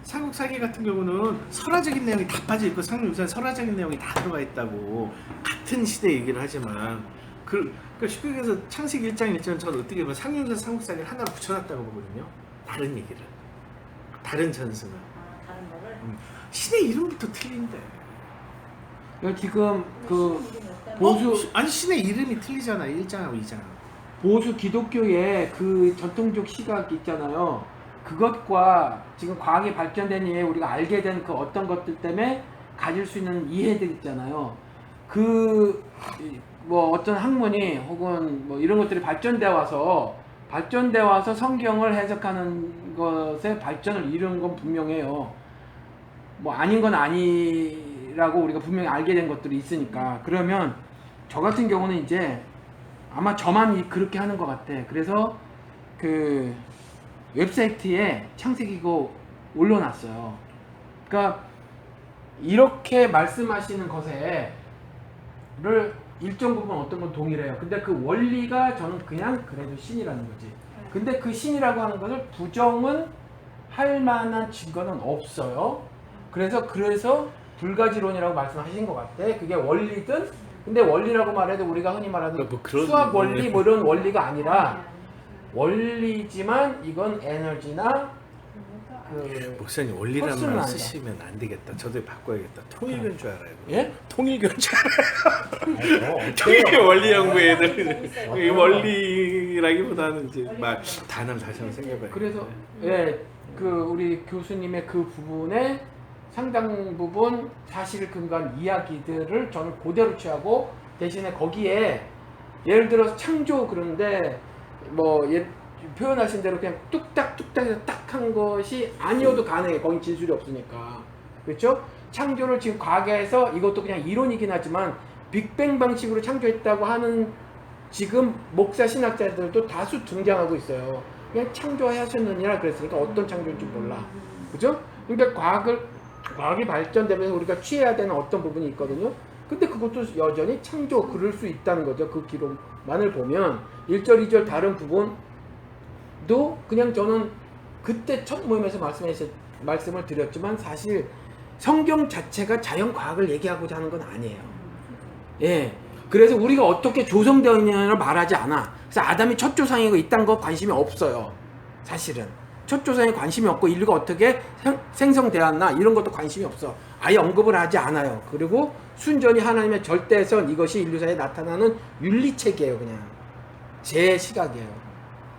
삼국사기 같은 경우는 설화적인 내용이 다 빠져 있고 삼국유사는 설화적인 내용이 다 들어가 있다고 같은 시대 얘기를 하지만 그러니까 쉽게 얘기해서 창세기 1장 1절은 저는 어떻게 보면 삼국유사 삼국사기를 하나로 붙여놨다고 보거든요. 다른 얘기를, 다른 전승을. 다른 거를. 신의 이름부터 틀린데. 지금 그 보수 아니 신의 이름이 틀리잖아. 1장하고 2장. 보수 기독교의 그 전통적 시각 있잖아요. 그것과 지금 과학이 발전된 이후에 우리가 알게 된 그 어떤 것들 때문에 가질 수 있는 이해들 있잖아요. 그 뭐 어떤 학문이 혹은 뭐 이런 것들이 발전돼 와서 성경을 해석하는 것에 발전을 이룬 건 분명해요. 뭐 아닌 건 아니라고 우리가 분명히 알게 된 것들이 있으니까. 그러면 저 같은 경우는 이제 아마 저만 그렇게 하는 것 같아. 그래서 그 웹사이트에 창세기고 올려놨어요. 그러니까 이렇게 말씀하시는 것에를 일정 부분 어떤 건 동일해요. 근데 그 원리가 저는 그냥 그래도 신이라는 거지. 근데 그 신이라고 하는 것을 부정은 할 만한 증거는 없어요. 그래서 불가지론이라고 말씀하신 것 같아. 그게 원리든, 근데 원리라고 말해도 우리가 흔히 말하는 뭐 그런 수학 원리 뭐 이런 원리가 아니라 원리지만 이건 에너지나 목사님 원리란 헛수는 말 아니다. 쓰시면 안 되겠다. 저도 바꿔야겠다. 통일교인 줄 알아요. 예? 통일교인 줄 알아요. 통일교 원리 연구 애들 이 원리라기보다는 이제 막 단어를 다시 한번 생겨봐요. 그래서 예, 그 우리 교수님의 그 부분에 상당 부분 사실을 근거한 이야기들을 저는 그대로 취하고 대신에 거기에 예를 들어서 창조 그런데 뭐 표현하신 대로 그냥 뚝딱뚝딱해서 딱 한 것이 아니어도 가능해. 거긴 진술이 없으니까. 그렇죠? 창조를 지금 과거에서 이것도 그냥 이론이긴 하지만 빅뱅 방식으로 창조했다고 하는 지금 목사 신학자들도 다수 등장하고 있어요. 그냥 창조하셨느니라 그랬으니까 어떤 창조인지 몰라. 그죠? 그러니까 과학이 발전되면서 우리가 취해야 되는 어떤 부분이 있거든요. 근데 그것도 여전히 창조 그럴 수 있다는 거죠. 그 기록만을 보면 1절 2절 다른 부분도 그냥 저는 그때 첫 모임에서 말씀을 드렸지만 사실 성경 자체가 자연과학을 얘기하고자 하는 건 아니에요. 예. 그래서 우리가 어떻게 조성되어 있느냐를 말하지 않아. 그래서 아담이 첫 조상이고 이딴 거 관심이 없어요. 사실은. 첫 조상에 관심이 없고 인류가 어떻게 생성되었나 이런 것도 관심이 없어. 아예 언급을 하지 않아요. 그리고 순전히 하나님의 절대선 이것이 인류사에 나타나는 윤리책이에요. 그냥 제 시각이에요.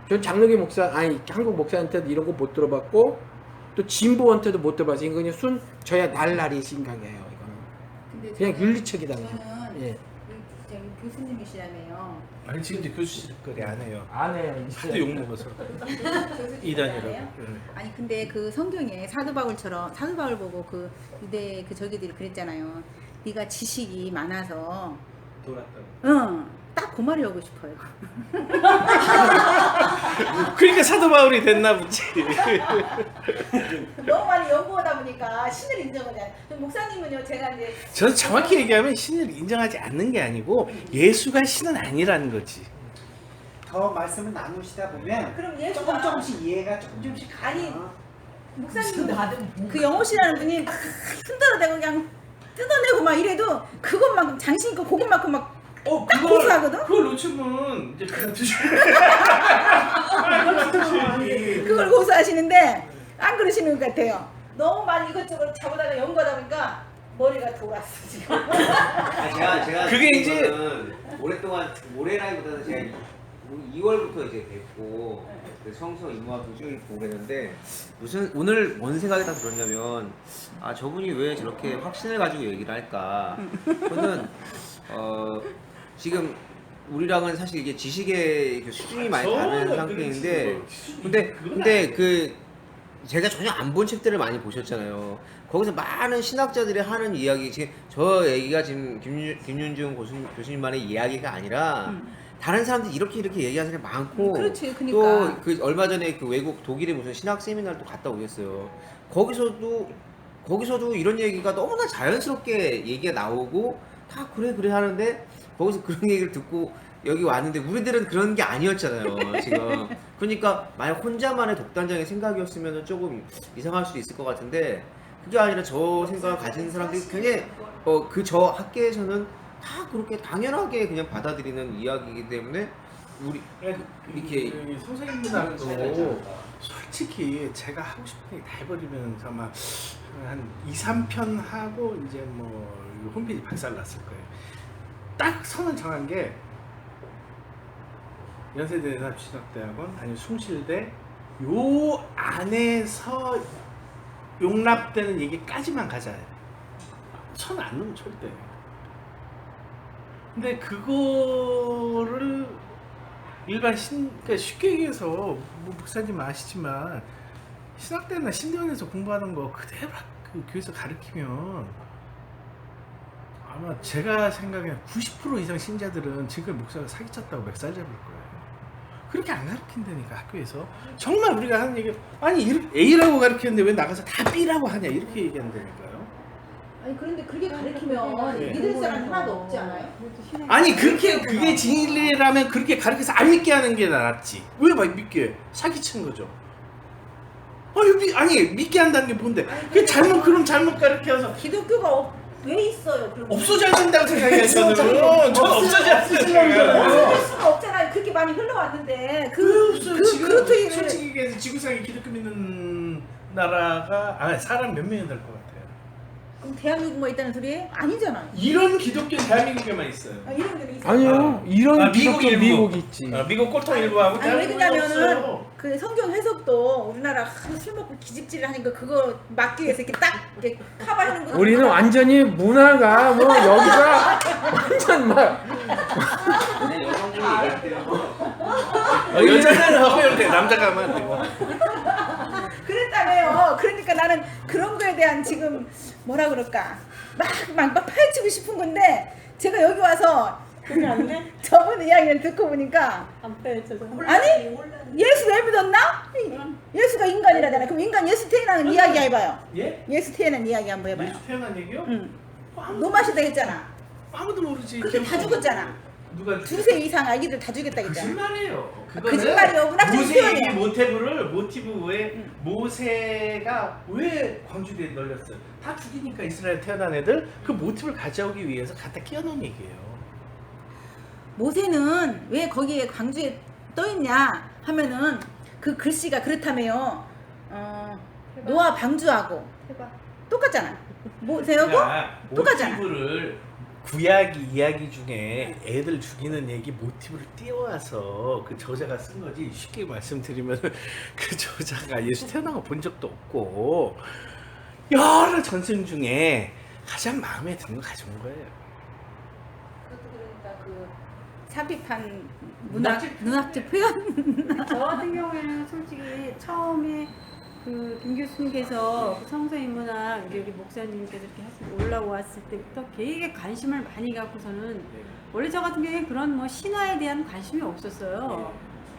전 장로교 목사 한국 목사한테도 이런 거 못 들어봤고 또 진보한테도 못 들어봤어요. 이건 저야 날라리 생각이에요. 이거는 그냥 윤리책이다. 저는 예. 저기 교수님이시라며요. 아니 지금도 교수실거리 안 해요. 안 해요. 하도 욕 먹어서. 이단이라고. 아니 근데 그 성경에 사도 바울 보고 그 유대 그 저기들이 그랬잖아요. 네가 지식이 많아서 돌았다고. 딱 그 말이 하고 싶어요. 그러니까 사도 바울이 됐나 보지. 너무 많이 연구하다 보니까 신을 인정하지 않아요. 목사님은요, 제가 이제 저는 정확히 얘기하면 신을 인정하지 않는 게 아니고 예수가 신은 아니라는 거지. 더 말씀을 나누시다 보면 그럼 예수가 조금씩 이해가 조금씩 아니 목사님도 그 영호씨라는 분이 막 흔들어대고 그냥 뜯어내고 막 이래도 그것만큼 장신 있고 그것만큼 막 딱 고수하거든? 그걸 놓치면 이제 그냥 그걸 고수하시는데 안 그러시는 것 같아요. 너무 많이 이것저것 잡아다가 연구하다 보니까 머리가 돌았어 지금. 제가 그게 이제- 오랫동안 올해라기보다는 제가 2월부터 이제 뵙고 그 성서 인문학도 쭉 보고 그랬는데 무슨 오늘 뭔 생각이 딱 들었냐면 아 저분이 왜 저렇게 확신을 가지고 얘기를 할까? 저는 지금 우리랑은 사실 이게 지식의 그 수준이 많이 다른 상태인데 근데 그 제가 전혀 안 본 책들을 많이 보셨잖아요. 거기서 많은 신학자들이 하는 이야기, 지금 저 얘기가 지금 김윤중 교수님만의 이야기가 아니라 다른 사람들이 이렇게 얘기하는 사람이 많고 그렇지, 그러니까. 또 그 얼마 전에 그 외국 독일에 무슨 신학 세미나를 또 갔다 오셨어요. 거기서도 이런 얘기가 너무나 자연스럽게 얘기가 나오고 다 그래 하는데 거기서 그런 얘기를 듣고 여기 왔는데 우리들은 그런 게 아니었잖아요 지금. 그러니까 만약 혼자만의 독단적인 생각이었으면 조금 이상할 수도 있을 것 같은데 그게 아니라 저 생각을 가진 사람들이 굉장히 그 저 학계에서는 다 그렇게 당연하게 그냥 받아들이는 이야기이기 때문에 우리 이렇게 선생님들도 솔직히 제가 하고 싶은 얘기 다 해버리면 아마 한 2, 3편 하고 이제 뭐 홈페이지 박살났을 거예요. 딱 선을 정한 게 연세대 대학원 아니면 숭실대 요 안에서 용납되는 얘기까지만 가자. 선 안 넘으면 절대. 근데 그거를 일반 그러니까 쉽게 얘기해서 뭐 목사님 아시지만 신학대나 신대원에서 공부하는 거 그대로 그 교회에서 가르치면 아마 제가 생각에는 90% 이상 신자들은 지금 목사가 사기쳤다고 멱살 잡을 거예요. 그렇게 안 가르친다니까 학교에서. 정말 우리가 하는 얘기 아니 A라고 가르치는데 왜 나가서 다 B라고 하냐 이렇게 얘기한다니까요. 아니 그런데 그렇게 가르치면 믿을 사람 하나도 없지 않아요? 아니 그게 진리라면 그렇게 가르쳐서 안 믿게 하는 게 낫지. 왜 믿게? 사기친 거죠. 아니 믿게 한다는 게 뭔데? 그 그럼 잘못 가르쳐서 기독교가 왜 있어요? 그럼 없어져야 된다고 생각해요. 저는 없어져야 없어질 수가 없잖아요. 그렇게 많이 흘러왔는데 왜 없어요? 지금 그렇게 솔직히 얘기해서 지구상에 기독교 믿는 나라가 사람 몇 명이 될 것 같아요? 그럼 대한민국만 있다는 소리예요? 아니잖아요. 이런 기독교 대한민국에만 있어요. 이런 게 있어요. 아니요. 이런 미국 기독교 일부. 미국 있지. 미국 꼴통 일부하고 아니 왜 대한민국은 그러냐면은 없어요. 그 성경 해석도 우리나라 술 먹고 기집질을 하니까 그거 막기 위해서 이렇게 딱 이렇게 커버하는 거. 우리는 완전히 문화가 뭐 여기가 완전 막 여성분이 얘기할 때는 여자는 하고 이렇게 남자가 하면 안 되고. 그랬다며요. 그러니까 나는 그런 거에 대한 지금 뭐라 그럴까 막 파헤치고 싶은 건데 제가 여기 와서 저분 이야기를 듣고 보니까 안 빼져서. 아니 예수 왜 믿었나? 예수가 인간이라잖아. 그럼 인간 예수 태어나는 이야기 해봐요. 예? 예수 태어난 이야기 한번 해봐요. 예수 태어난 얘기요? 응. 노마시다 했잖아. 아무도 모르지. 그게 다 죽었잖아. 누가 두세 이상 아기들 다 죽였다 했잖아. 거짓말이에요. 거짓말이요. 문학적 모세의 표현이야. 모티브에 모세가 왜 광주리에 널렸어요? 다 죽이니까 이스라엘 태어난 애들 그 모티브를 가져오기 위해서 갖다 끼워놓은 얘기예요. 모세는 왜 거기에 광주에 떠있냐 하면은 그 글씨가 그렇다며요. 노아 방주하고 똑같잖아. 모세하고 똑같잖아. 모티브를 구약 이야기 중에 애들 죽이는 얘기 모티브를 띄워와서 그 저자가 쓴 거지. 쉽게 말씀드리면 그 저자가 예수 태어난 거 본 적도 없고 여러 전생 중에 가장 마음에 드는 거 가져온 거예요. 그것도 그러니까 그 삽입한 문학적 표현. 저 같은 경우에는 솔직히 처음에 그 김 교수님께서 그 성서인문학 이제 우리 목사님께서 이렇게 올라왔을 때부터 되게 관심을 많이 갖고서는 원래 저 같은 경우에 그런 뭐 신화에 대한 관심이 없었어요.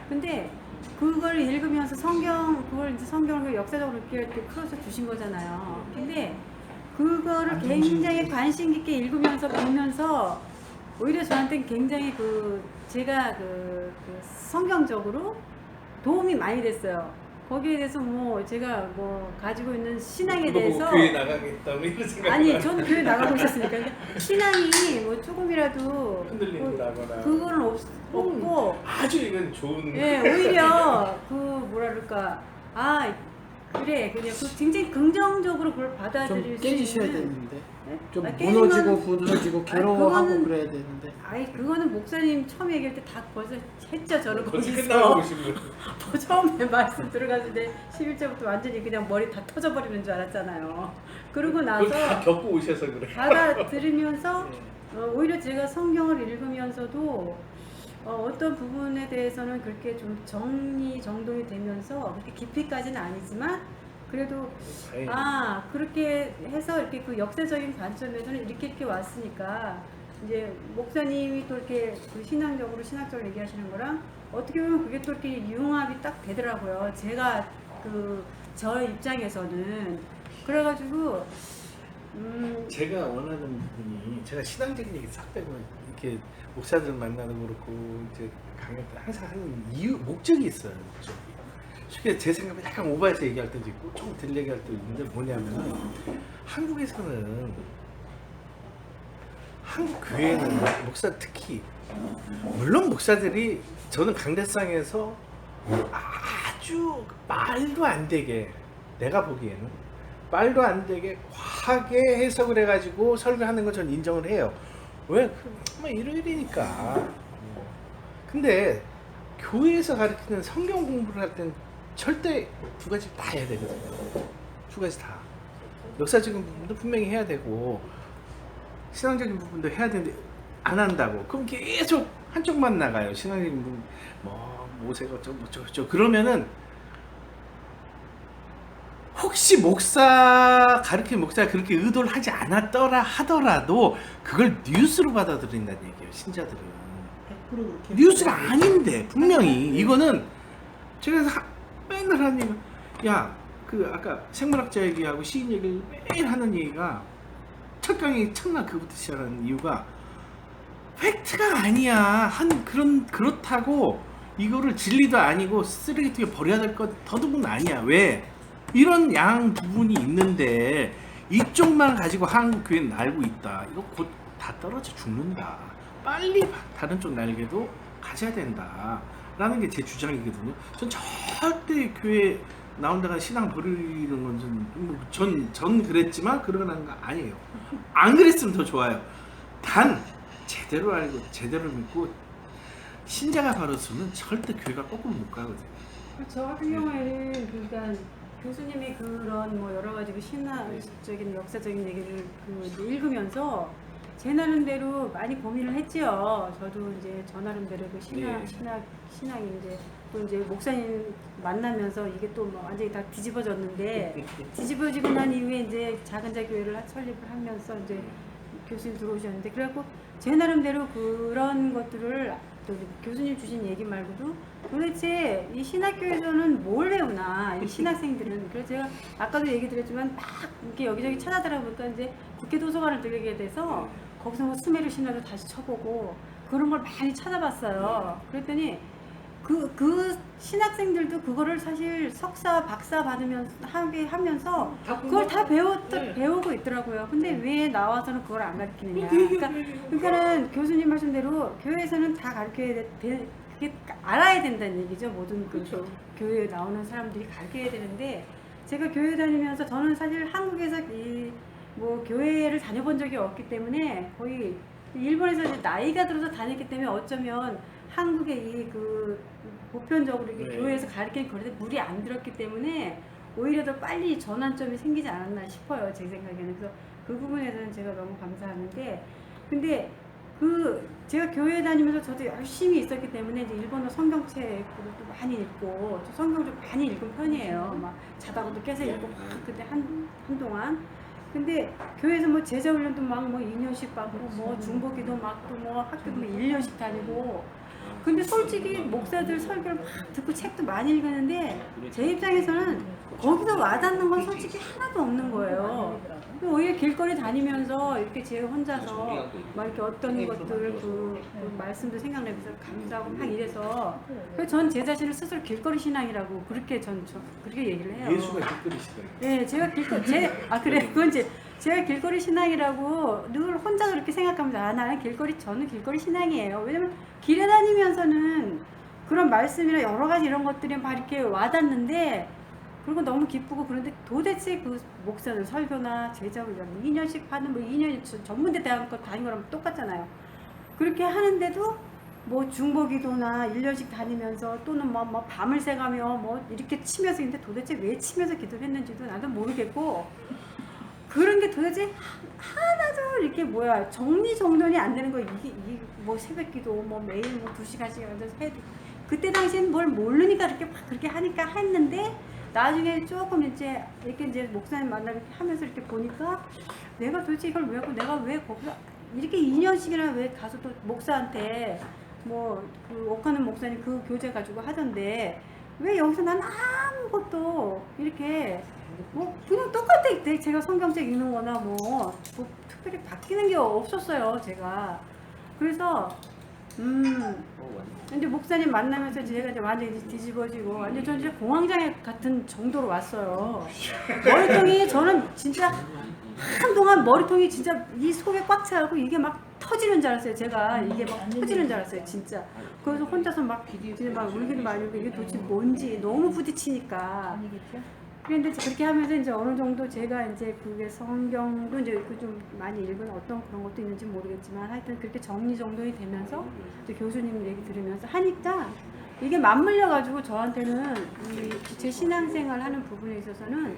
근데 그걸 읽으면서 그걸 이제 성경을 역사적으로 이렇게 풀어서 주신 거잖아요. 근데 그거를 굉장히 관심 깊게 읽으면서 보면서 오히려 저한테는 굉장히 제가 성경적으로 도움이 많이 됐어요. 거기에 대해서 뭐 제가 뭐 가지고 있는 신앙에 대해서 교회 나가겠다 뭐 이런 생각. 아니 저는 교회 나가고 있었으니까 그러니까 신앙이 뭐 조금이라도 흔들린다거나 그거는 없고 아주 이건 좋은. 예 오히려 뭐랄까 그래 그냥 그 굉장히 긍정적으로 그걸 좀 받아들일 수 깨지셔야 있는 되는데 네? 좀 아, 무너지고 깨지면은- 부서지고 괴로워하고 그거는- 그래야 되는데 아이 그거는 목사님 처음 얘기할 때 다 벌써 했죠 저는 어떻게 거기서 끝나고 오신 거예요? 처음에 말씀 들어갔을 때 11절부터 완전히 그냥 머리 다 터져버리는 줄 알았잖아요. 그러고 나서 그걸 다 겪고 오셔서 그래. 받아들이면서 오히려 제가 성경을 읽으면서도 어떤 부분에 대해서는 그렇게 좀 정동이 되면서 그렇게 깊이까지는 아니지만 그래도 아 그렇게 해서 이렇게 그 역사적인 관점에서는 이렇게 왔으니까 이제 목사님이 또 이렇게 그 신학적으로 얘기하시는 거랑 어떻게 보면 그게 또 이렇게 융합이 딱 되더라고요. 제가 그 저 입장에서는 그래가지고 제가 원하는 부분이 제가 신앙적인 얘기 싹 빼고 이렇게 목사들 만나는 거 그렇고 이제 강연 때 항상 하는 이유 목적이 있어요. 목적이. 쉽게 제 생각에 약간 오버해서 얘기할 때도 있고 좀 덜 얘기할 때도 있는데 뭐냐면은 한국에서는 한국 교회는 목사 특히 물론 목사들이 저는 강대상에서 아주 말도 안 되게 내가 보기에는 말도 안 되게 과하게 해석을 해가지고 설교하는 건 저는 인정을 해요. 왜? 정말 일요일이니까. 근데 교회에서 가르치는 성경 공부를 할 때는 절대 두 가지 다 해야 되거든요. 두 가지 다. 역사적인 부분도 분명히 해야 되고 신앙적인 부분도 해야 되는데 안 한다고. 그럼 계속 한쪽만 나가요. 신앙적인 부분 모세가 어쩌고 그러면은 혹시 가르치는 목사가 그렇게 의도를 하지 않았더라 하더라도 그걸 뉴스로 받아들인다는 얘기예요. 신자들은 100% 그렇게 뉴스가 아닌데 분명히 이거는 제가 맨날 하는 얘기 그 아까 생물학자 얘기하고 시인 얘기를 매일 하는 얘기가 첫 강의 첫날 그부터 시작하는 이유가 팩트가 아니야. 그렇다고 이거를 진리도 아니고 쓰레기통에 버려야 될 것 더듬은 아니야. 왜? 이런 양 부분이 있는데 이쪽만 가지고 한국 교회는 알고 있다. 이거 곧 다 떨어져 죽는다. 빨리 다른 쪽 날개도 가져야 된다. 라는 게 제 주장이거든요. 전 절대 교회 나온다가 신앙 버리는 건 전 그랬지만 그러는 거 아니에요. 안 그랬으면 더 좋아요. 단 제대로 알고 제대로 믿고 신자가 바로서는 절대 교회가 거꾸로 못 가거든요. 저 같은 경우에는 그러니까 교수님이 그런 뭐 여러 가지 그 신학적인 역사적인 얘기를 그 읽으면서 제 나름대로 많이 고민을 했지요. 저도 이제 저 나름대로 그 신학이 이제 또 이제 목사님 만나면서 이게 또 뭐 완전히 다 뒤집어졌는데 뒤집어지고 난 이후에 이제 작은 자 교회를 설립을 하면서 이제 교수님 들어오셨는데 그래갖고 제 나름대로 그런 것들을 또 교수님 주신 얘기 말고도 도대체 이 신학교에서는 뭘 배우나 이 신학생들은 그래서 제가 아까도 얘기 드렸지만 막 이렇게 여기저기 찾아다니다 보니까 이제 국회 도서관을 들리게 돼서 거기서 뭐 스메르 신화도 다시 쳐보고 그런 걸 많이 찾아봤어요. 그랬더니 그 신학생들도 그거를 사실 석사, 박사 받으면서 하면서 그걸 다 배우고 있더라고요. 근데 왜 나와서는 그걸 안 가르치느냐. 그러니까는 교수님 말씀대로 교회에서는 다 가르쳐야 그게 알아야 된다는 얘기죠. 모든 그 교회에 나오는 사람들이 가르쳐야 되는데 제가 교회 다니면서 저는 사실 한국에서 뭐 교회를 다녀본 적이 없기 때문에 거의 일본에서 이제 나이가 들어서 다녔기 때문에 어쩌면 한국의 이 그 보편적으로 이렇게 교회에서 가르치는 거리에 물이 안 들었기 때문에 오히려 더 빨리 전환점이 생기지 않았나 싶어요. 제 생각에는. 그래서 그 부분에서는 제가 너무 감사하는데 근데 제가 교회 다니면서 저도 열심히 있었기 때문에 이제 일본어 성경책도 많이 읽고 성경 좀 많이 읽은 편이에요. 막 자다가도 깨서 읽고 막 그때 한동안. 근데 교회에서 뭐 제자 훈련도 막 뭐 2년씩 받고 뭐 중보기도 막 또 뭐 학교도 뭐 1년씩 다니고 근데 솔직히 목사들 설교를 막 듣고 책도 많이 읽었는데 제 입장에서는 거기서 와닿는 건 솔직히 하나도 없는 거예요. 오히려 길거리 다니면서 이렇게 제 혼자서 막 이렇게 어떤 것들 그 말씀도 생각나면서 감사하고 막 이래서 그래서 전 제 자신을 스스로 길거리 신앙이라고 그렇게 그렇게 얘기를 해요. 예수가 길거리시다. 네, 제가 그래 그건 제가 길거리 신앙이라고 늘 혼자 그렇게 생각합니다. 저는 길거리 신앙이에요. 왜냐면 길에 다니면서는 그런 말씀이나 여러 가지 이런 것들이 막 이렇게 와닿는데 그리고 너무 기쁘고 그런데 도대체 그 목사들 설교나 제자를 2년씩 하는 뭐 2년 전문대 대학 다닌 거랑 똑같잖아요. 그렇게 하는데도 뭐 중보기도나 1년씩 다니면서 또는 뭐 밤을 새가며 뭐 이렇게 치면서 있는데 도대체 왜 치면서 기도를 했는지도 나도 모르겠고 그런 게 도대체 하나도 이렇게 뭐야 정리정돈이 안 되는 거 이게 뭐 새벽기도 뭐 매일 뭐 2시간씩 앉아서 해도 그때 당시엔 뭘 모르니까 이렇게 막 그렇게 하니까 했는데 나중에 조금 이제 이렇게 이제 목사님 만나고 하면서 이렇게 보니까 내가 도대체 이걸 왜 하고 내가 왜 거기서 이렇게 2년씩이나 왜 가서 또 목사한테 뭐 그 옥하는 목사님 그 교재 가지고 하던데 왜 여기서 난 아무것도 이렇게 뭐 그냥 똑같아. 제가 성경책 읽는 거나 뭐 특별히 바뀌는 게 없었어요 제가. 그래서 이제 목사님 만나면서 제가 이제 완전히 뒤집어지고 완전 전 이제 공황장애 같은 정도로 왔어요. 머리통이 저는 진짜 한동안 머리통이 진짜 이 속에 꽉 차고 이게 막 터지는 줄 알았어요. 제가 이게 막 터지는 줄 알았어요 진짜. 그래서 혼자서 막 울기도 많이 울고 이게 도대체 뭔지 너무 부딪히니까. 그런데 그렇게 하면서 이제 어느 정도 제가 이제 그게 성경도 이제 좀 많이 읽은 어떤 그런 것도 있는지 모르겠지만 하여튼 그렇게 정리정돈이 되면서 이제 교수님 얘기 들으면서 하니까 이게 맞물려 가지고 저한테는 제 신앙생활 하는 부분에 있어서는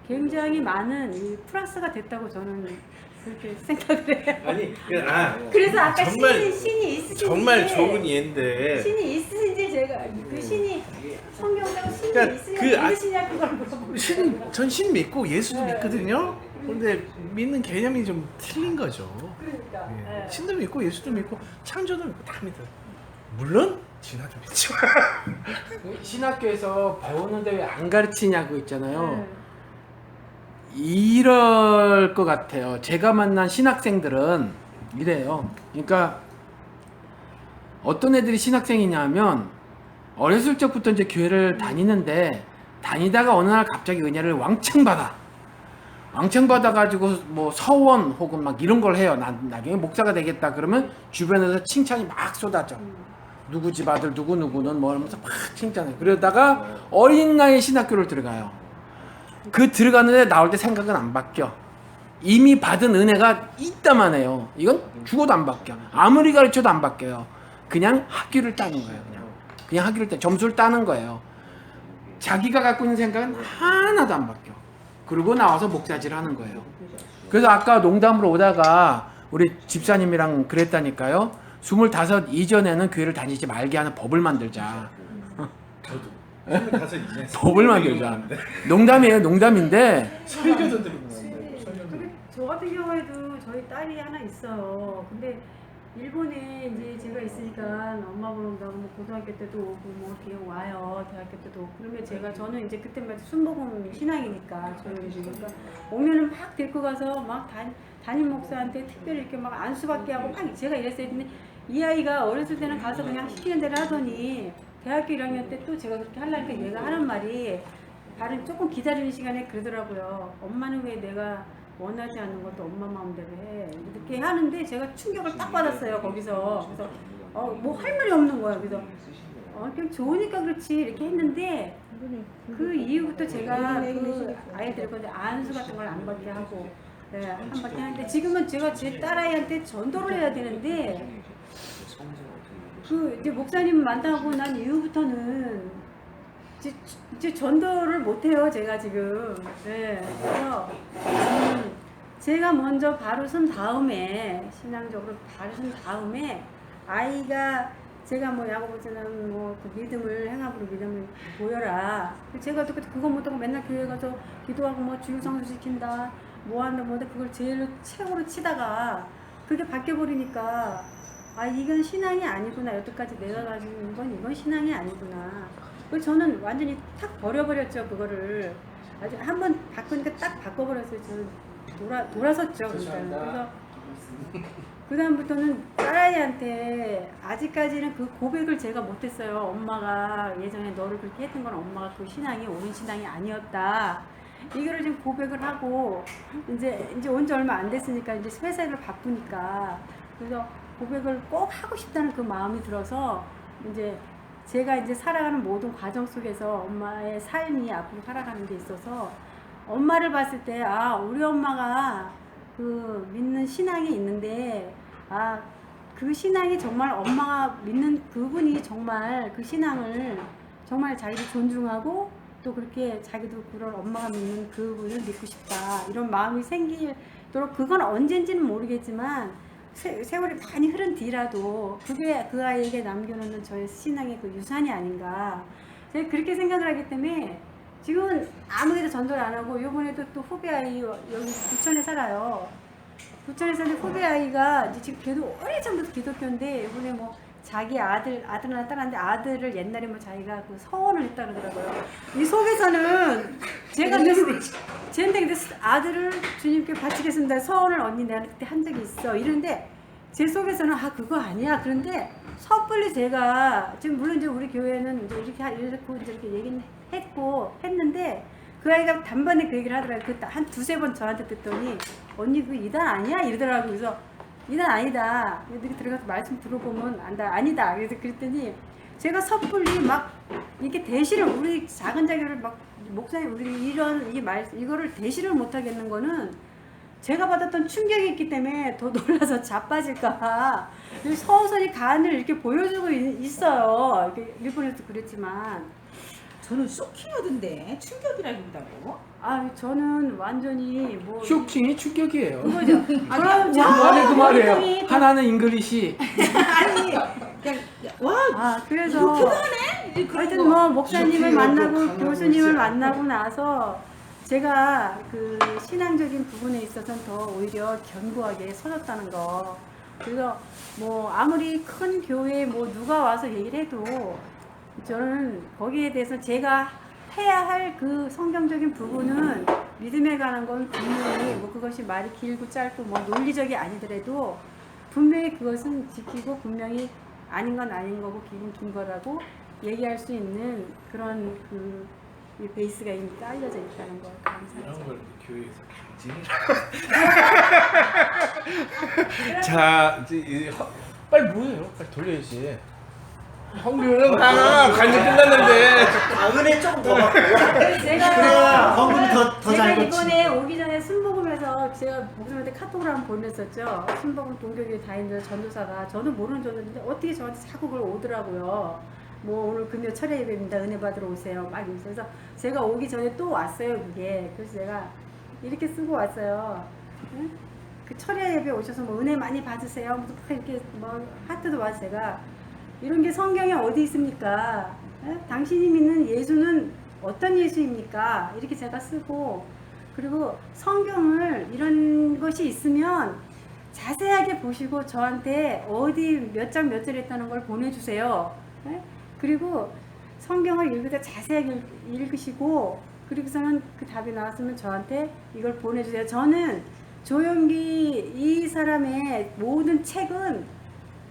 굉장히 많은 이 플러스가 됐다고 저는 그렇게 생각을 해요. 아니 그래서 아까 정말- 신이 있으신지 정말 좋은 예인데 신이 있으신지 제가 그 신이 성경적으로 신이 그러니까 있으냐 믿으시냐 그걸 물어보고 전 신 믿고 예수도 믿거든요. 근데 믿는 개념이 좀 틀린 거죠. 그러니까 예. 예. 신도 믿고 예수도 믿고 창조도 믿고 다 믿어요. 물론 진화도 믿죠. 신학교에서 배우는데 왜 안 가르치냐고 있잖아요. 네. 이럴 것 같아요. 제가 만난 신학생들은 이래요. 그러니까 어떤 애들이 신학생이냐면 어렸을 적부터 이제 교회를 다니는데 다니다가 어느 날 갑자기 은혜를 왕창 받아가지고 뭐 서원 혹은 막 이런 걸 해요. 나중에 목사가 되겠다 그러면 주변에서 칭찬이 막 쏟아져. 누구 집 아들 누구는 뭐 하면서 막 칭찬해. 그러다가 어린 나이에 신학교를 들어가요. 그 들어가는데 나올 때 생각은 안 바뀌어. 이미 받은 은혜가 있다만 해요. 이건 죽어도 안 바뀌어. 아무리 가르쳐도 안 바뀌어요. 그냥 학위를 따는 거예요. 그냥 학위를 점수를 따는 거예요. 자기가 갖고 있는 생각은 하나도 안 바뀌어. 그리고 나와서 목사질 하는 거예요. 그래서 아까 농담으로 오다가 우리 집사님이랑 그랬다니까요. 25 이전에는 교회를 다니지 말게 하는 법을 만들자. 저도 25 이제 법을 만들자. 농담이에요. 농담인데 설교도 들은 건데. 근데 저 같은 경우에도 저희 딸이 하나 있어요. 근데 일본에 이제 제가 있으니까 엄마 보러 온다고 뭐 고등학교 때도 오고 뭐 이렇게 와요. 대학교 때도 오고. 그러면 저는 이제 그때만 순복음 신앙이니까 조용히니까 오면은 막 데리고 가서 막 담임 목사한테 특별히 이렇게 막 안수받게 하고 막 제가 이랬어요. 근데 이 아이가 어렸을 때는 가서 그냥 시키는 대로 하더니 대학교 1학년 때 또 제가 그렇게 하려니까 얘가 하는 말이 다른 조금 기다리는 시간에 그러더라고요. 엄마는 왜 내가 원하지 않는 것도 엄마 마음대로 해. 이렇게 하는데 제가 충격을 딱 받았어요. 거기서. 그래서 뭐 할 말이 없는 거예요. 그래서 그냥 좋으니까 그렇지 이렇게 했는데 그 이후부터 제가 그 아이들 안수 같은 걸 안 받게 하고 안 받게 하는데 지금은 제가 제 딸아이한테 전도를 해야 되는데 그 이제 목사님 만나고 난 이후부터는 이제 전도를 못해요 제가 지금. 네. 그래서 제가 먼저 바로 선 다음에 신앙적으로 바로 선 다음에 아이가 제가 뭐 야고보서는 뭐 그 믿음을 행함으로 믿음을 보여라. 제가 또 그거 못하고 맨날 교회 가서 기도하고 뭐 주일성수 시킨다 뭐 한다 뭐 한다 그걸 제일 최고로 치다가 그게 바뀌어 버리니까 이건 신앙이 아니구나. 여태까지 내가 가지고 있는 건 이건 신앙이 아니구나. 그래서 저는 완전히 탁 버려버렸죠 그거를. 아주 한번 바꾸니까 딱 바꿔버렸어요. 저는 돌아섰죠. 그래서 그 다음부터는 딸아이한테 아직까지는 그 고백을 제가 못했어요. 엄마가 예전에 너를 그렇게 했던 건 엄마가 그 신앙이 옳은 신앙이 아니었다. 이거를 지금 고백을 하고 이제 온 지 얼마 안 됐으니까 이제 회사를 바쁘니까 그래서 고백을 꼭 하고 싶다는 그 마음이 들어서 이제 제가 이제 살아가는 모든 과정 속에서 엄마의 삶이 앞으로 살아가는 데 있어서 엄마를 봤을 때 아 우리 엄마가 그 믿는 신앙이 있는데 아 그 신앙이 정말 엄마가 믿는 그분이 정말 그 신앙을 정말 자기도 존중하고 또 그렇게 자기도 그런 엄마가 믿는 그분을 믿고 싶다 이런 마음이 생기도록 그건 언젠지는 모르겠지만 세월이 많이 흐른 뒤라도 그게 그 아이에게 남겨놓는 저의 신앙의 그 유산이 아닌가 제가 그렇게 생각을 하기 때문에 지금 아무데도 전도를 안 하고 이번에도 또 후배 아이 여기 부천에 살아요. 부천에 사는 후배 아이가 이제 지금 걔도 오래전부터 기독교인데 이번에 뭐 자기 아들이나 딸한테 아들을 옛날에 뭐 자기가 그 서원을 했다 그러더라고요. 이 속에서는 제가 쟤한테 근데 아들을 주님께 바치겠습니다. 서원을 언니 내가 그때 한 적이 있어. 이런데 제 속에서는 아 그거 아니야. 그런데 섣불리 제가 지금 물론 이제 우리 교회는 이제 이렇게 얘기는 했는데 그 아이가 단번에 그 얘기를 하더라고요. 그 한 두세 번 저한테 듣더니 언니 그 이단 아니야? 이러더라고요. 그래서 이단 아니다. 이렇게 들어가서 말씀 들어보면 안다. 아니다. 그래서 그랬더니 제가 섣불리 막 이렇게 대시를 우리 작은 자녀를 막 목사님 우리 이거를 대시를 못 하겠는 거는 제가 받았던 충격이 있기 때문에 더 놀라서 자빠질까 서서히 간을 이렇게 보여주고 있어요. 이렇게 일본에서 그랬지만 저는 쇼킹하던데 충격이라기보다고. 아 저는 완전히 뭐 쇼킹이 충격이에요. 그거죠. 그럼 그 말이에요. 하나는 잉글리시. 아니 그냥 와 아 그래서 이렇게도 하네? 하여튼 뭐 목사님을 쇼킹하고 만나고 강하고 교수님을 있어요. 만나고 나서 제가 그 신앙적인 부분에 있어서는 더 오히려 견고하게 서졌다는 거. 그래서 뭐 아무리 큰 교회에 뭐 누가 와서 얘기를 해도 저는 거기에 대해서 제가 해야 할 그 성경적인 부분은 믿음에 관한 건 분명히 뭐 그것이 말이 길고 짧고 뭐 논리적이 아니더라도 분명히 그것은 지키고 분명히 아닌 건 아닌 거고 길은 긴 거라고 얘기할 수 있는 그런 그 이 베이스가 이미 깔려져 있다는 걸 감사하죠. 이런 걸 교회에서 강진을. 자 이제 빨리 뭐예요? 빨리 돌려야지. 황교는 간지 끝났는데. 은혜 조금 더 받고. 제가 헌금이 더 제가 잘 받지. 이번에 오기 전에 순복음에서 제가 목사님한테 카톡을 한번 보냈었죠. 순복음 동교교회 다니는 전도사가 저는 모르는 전도인데 어떻게 저한테 자꾸 그걸 오더라고요. 뭐 오늘 금요 철야 예배입니다. 은혜 받으러 오세요. 막 이러면서 그래서 제가 오기 전에 또 왔어요. 그게 그래서 제가 이렇게 쓰고 왔어요. 응? 그 철야 예배 오셔서 뭐 은혜 많이 받으세요. 이렇게 뭐 하트도 와서 제가 이런 게 성경에 어디 있습니까? 에? 당신이 믿는 예수는 어떤 예수입니까? 이렇게 제가 쓰고 그리고 성경을 이런 것이 있으면 자세하게 보시고 저한테 어디 몇 장 몇 절 했다는 걸 보내주세요. 에? 그리고 성경을 읽을 때 자세하게 읽으시고 그리고서는 그 답이 나왔으면 저한테 이걸 보내주세요. 저는 조용기 이 사람의 모든 책은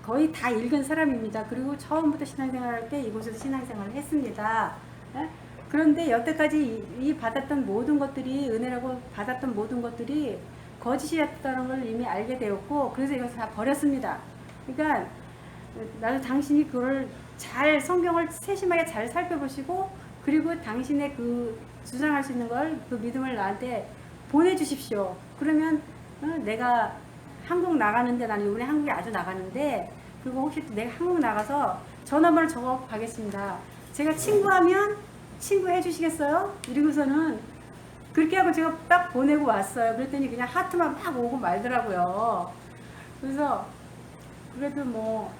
거의 다 읽은 사람입니다. 그리고 처음부터 신앙생활할 때 이곳에서 신앙생활을 했습니다. 에? 그런데 여태까지 이 받았던 모든 것들이 은혜라고 받았던 모든 것들이 거짓이었다는 걸 이미 알게 되었고 그래서 이것을 다 버렸습니다. 그러니까 나도 당신이 그걸 잘 성경을 세심하게 잘 살펴보시고 그리고 당신의 그 주장할 수 있는 걸 그 믿음을 나한테 보내주십시오. 그러면 내가 한국 나가는데 나는 이번에 한국에 아주 나가는데 그리고 혹시 내가 한국 나가서 전화번호 적어 가겠습니다. 제가 친구하면 친구 해주시겠어요? 이러고서는 그렇게 하고 제가 딱 보내고 왔어요. 그랬더니 그냥 하트만 막 오고 말더라고요. 그래서 그래도 뭐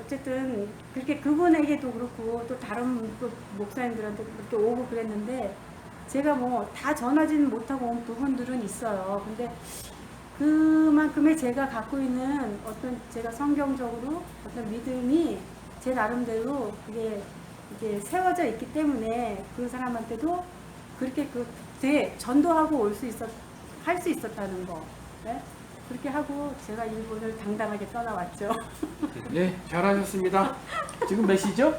어쨌든 그렇게 그분에게도 그렇고 또 다른 또 목사님들한테 그렇게 오고 그랬는데 제가 뭐 다 전하지는 못하고 온 부분들은 있어요. 근데 그만큼의 제가 갖고 있는 어떤 제가 성경적으로 어떤 믿음이 제 나름대로 그게 이게 세워져 있기 때문에 그 사람한테도 그렇게 전도하고 할 수 있었다는 거. 네? 그렇게 하고 제가 일본을 당당하게 떠나왔죠. 네, 잘하셨습니다. 지금 몇 시죠?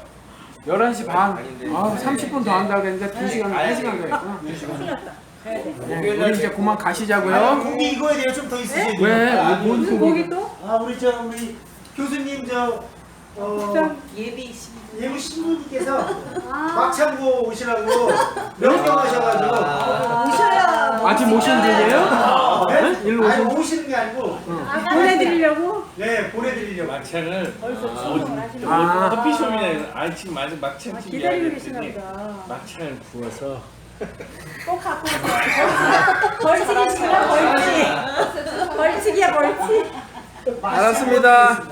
11시 반. 아닌데. 아, 30분 더 한다고 했는데 2시간, 1시간 더 했구나. 2시간. 네, 우리 이제 그만 아, 가시자고요. 고기 이거에 대해 좀 더 있으셔야 돼요. 왜? 뭔 무슨 고기? 고기 또? 우리 교수님 예비 신부. 예부 신부님께서 아, 막창고 오시라고 명령하셔가지고 오셔야. 아직 모신 중이에요? 네? 일로 아니 오신 오시는 게 아니고 보내드리려고? 네 보내드리려고. 막창을 벌써 주문을 하시는 아. 커피숍이나 지금 아직 막창 아, 집이 기다리고 아니었더니 계시나 보다. 막창을 구워서 꼭 갖고 오세요. 벌칙이시구나, 벌칙. 벌칙이야, 벌칙. 알았습니다.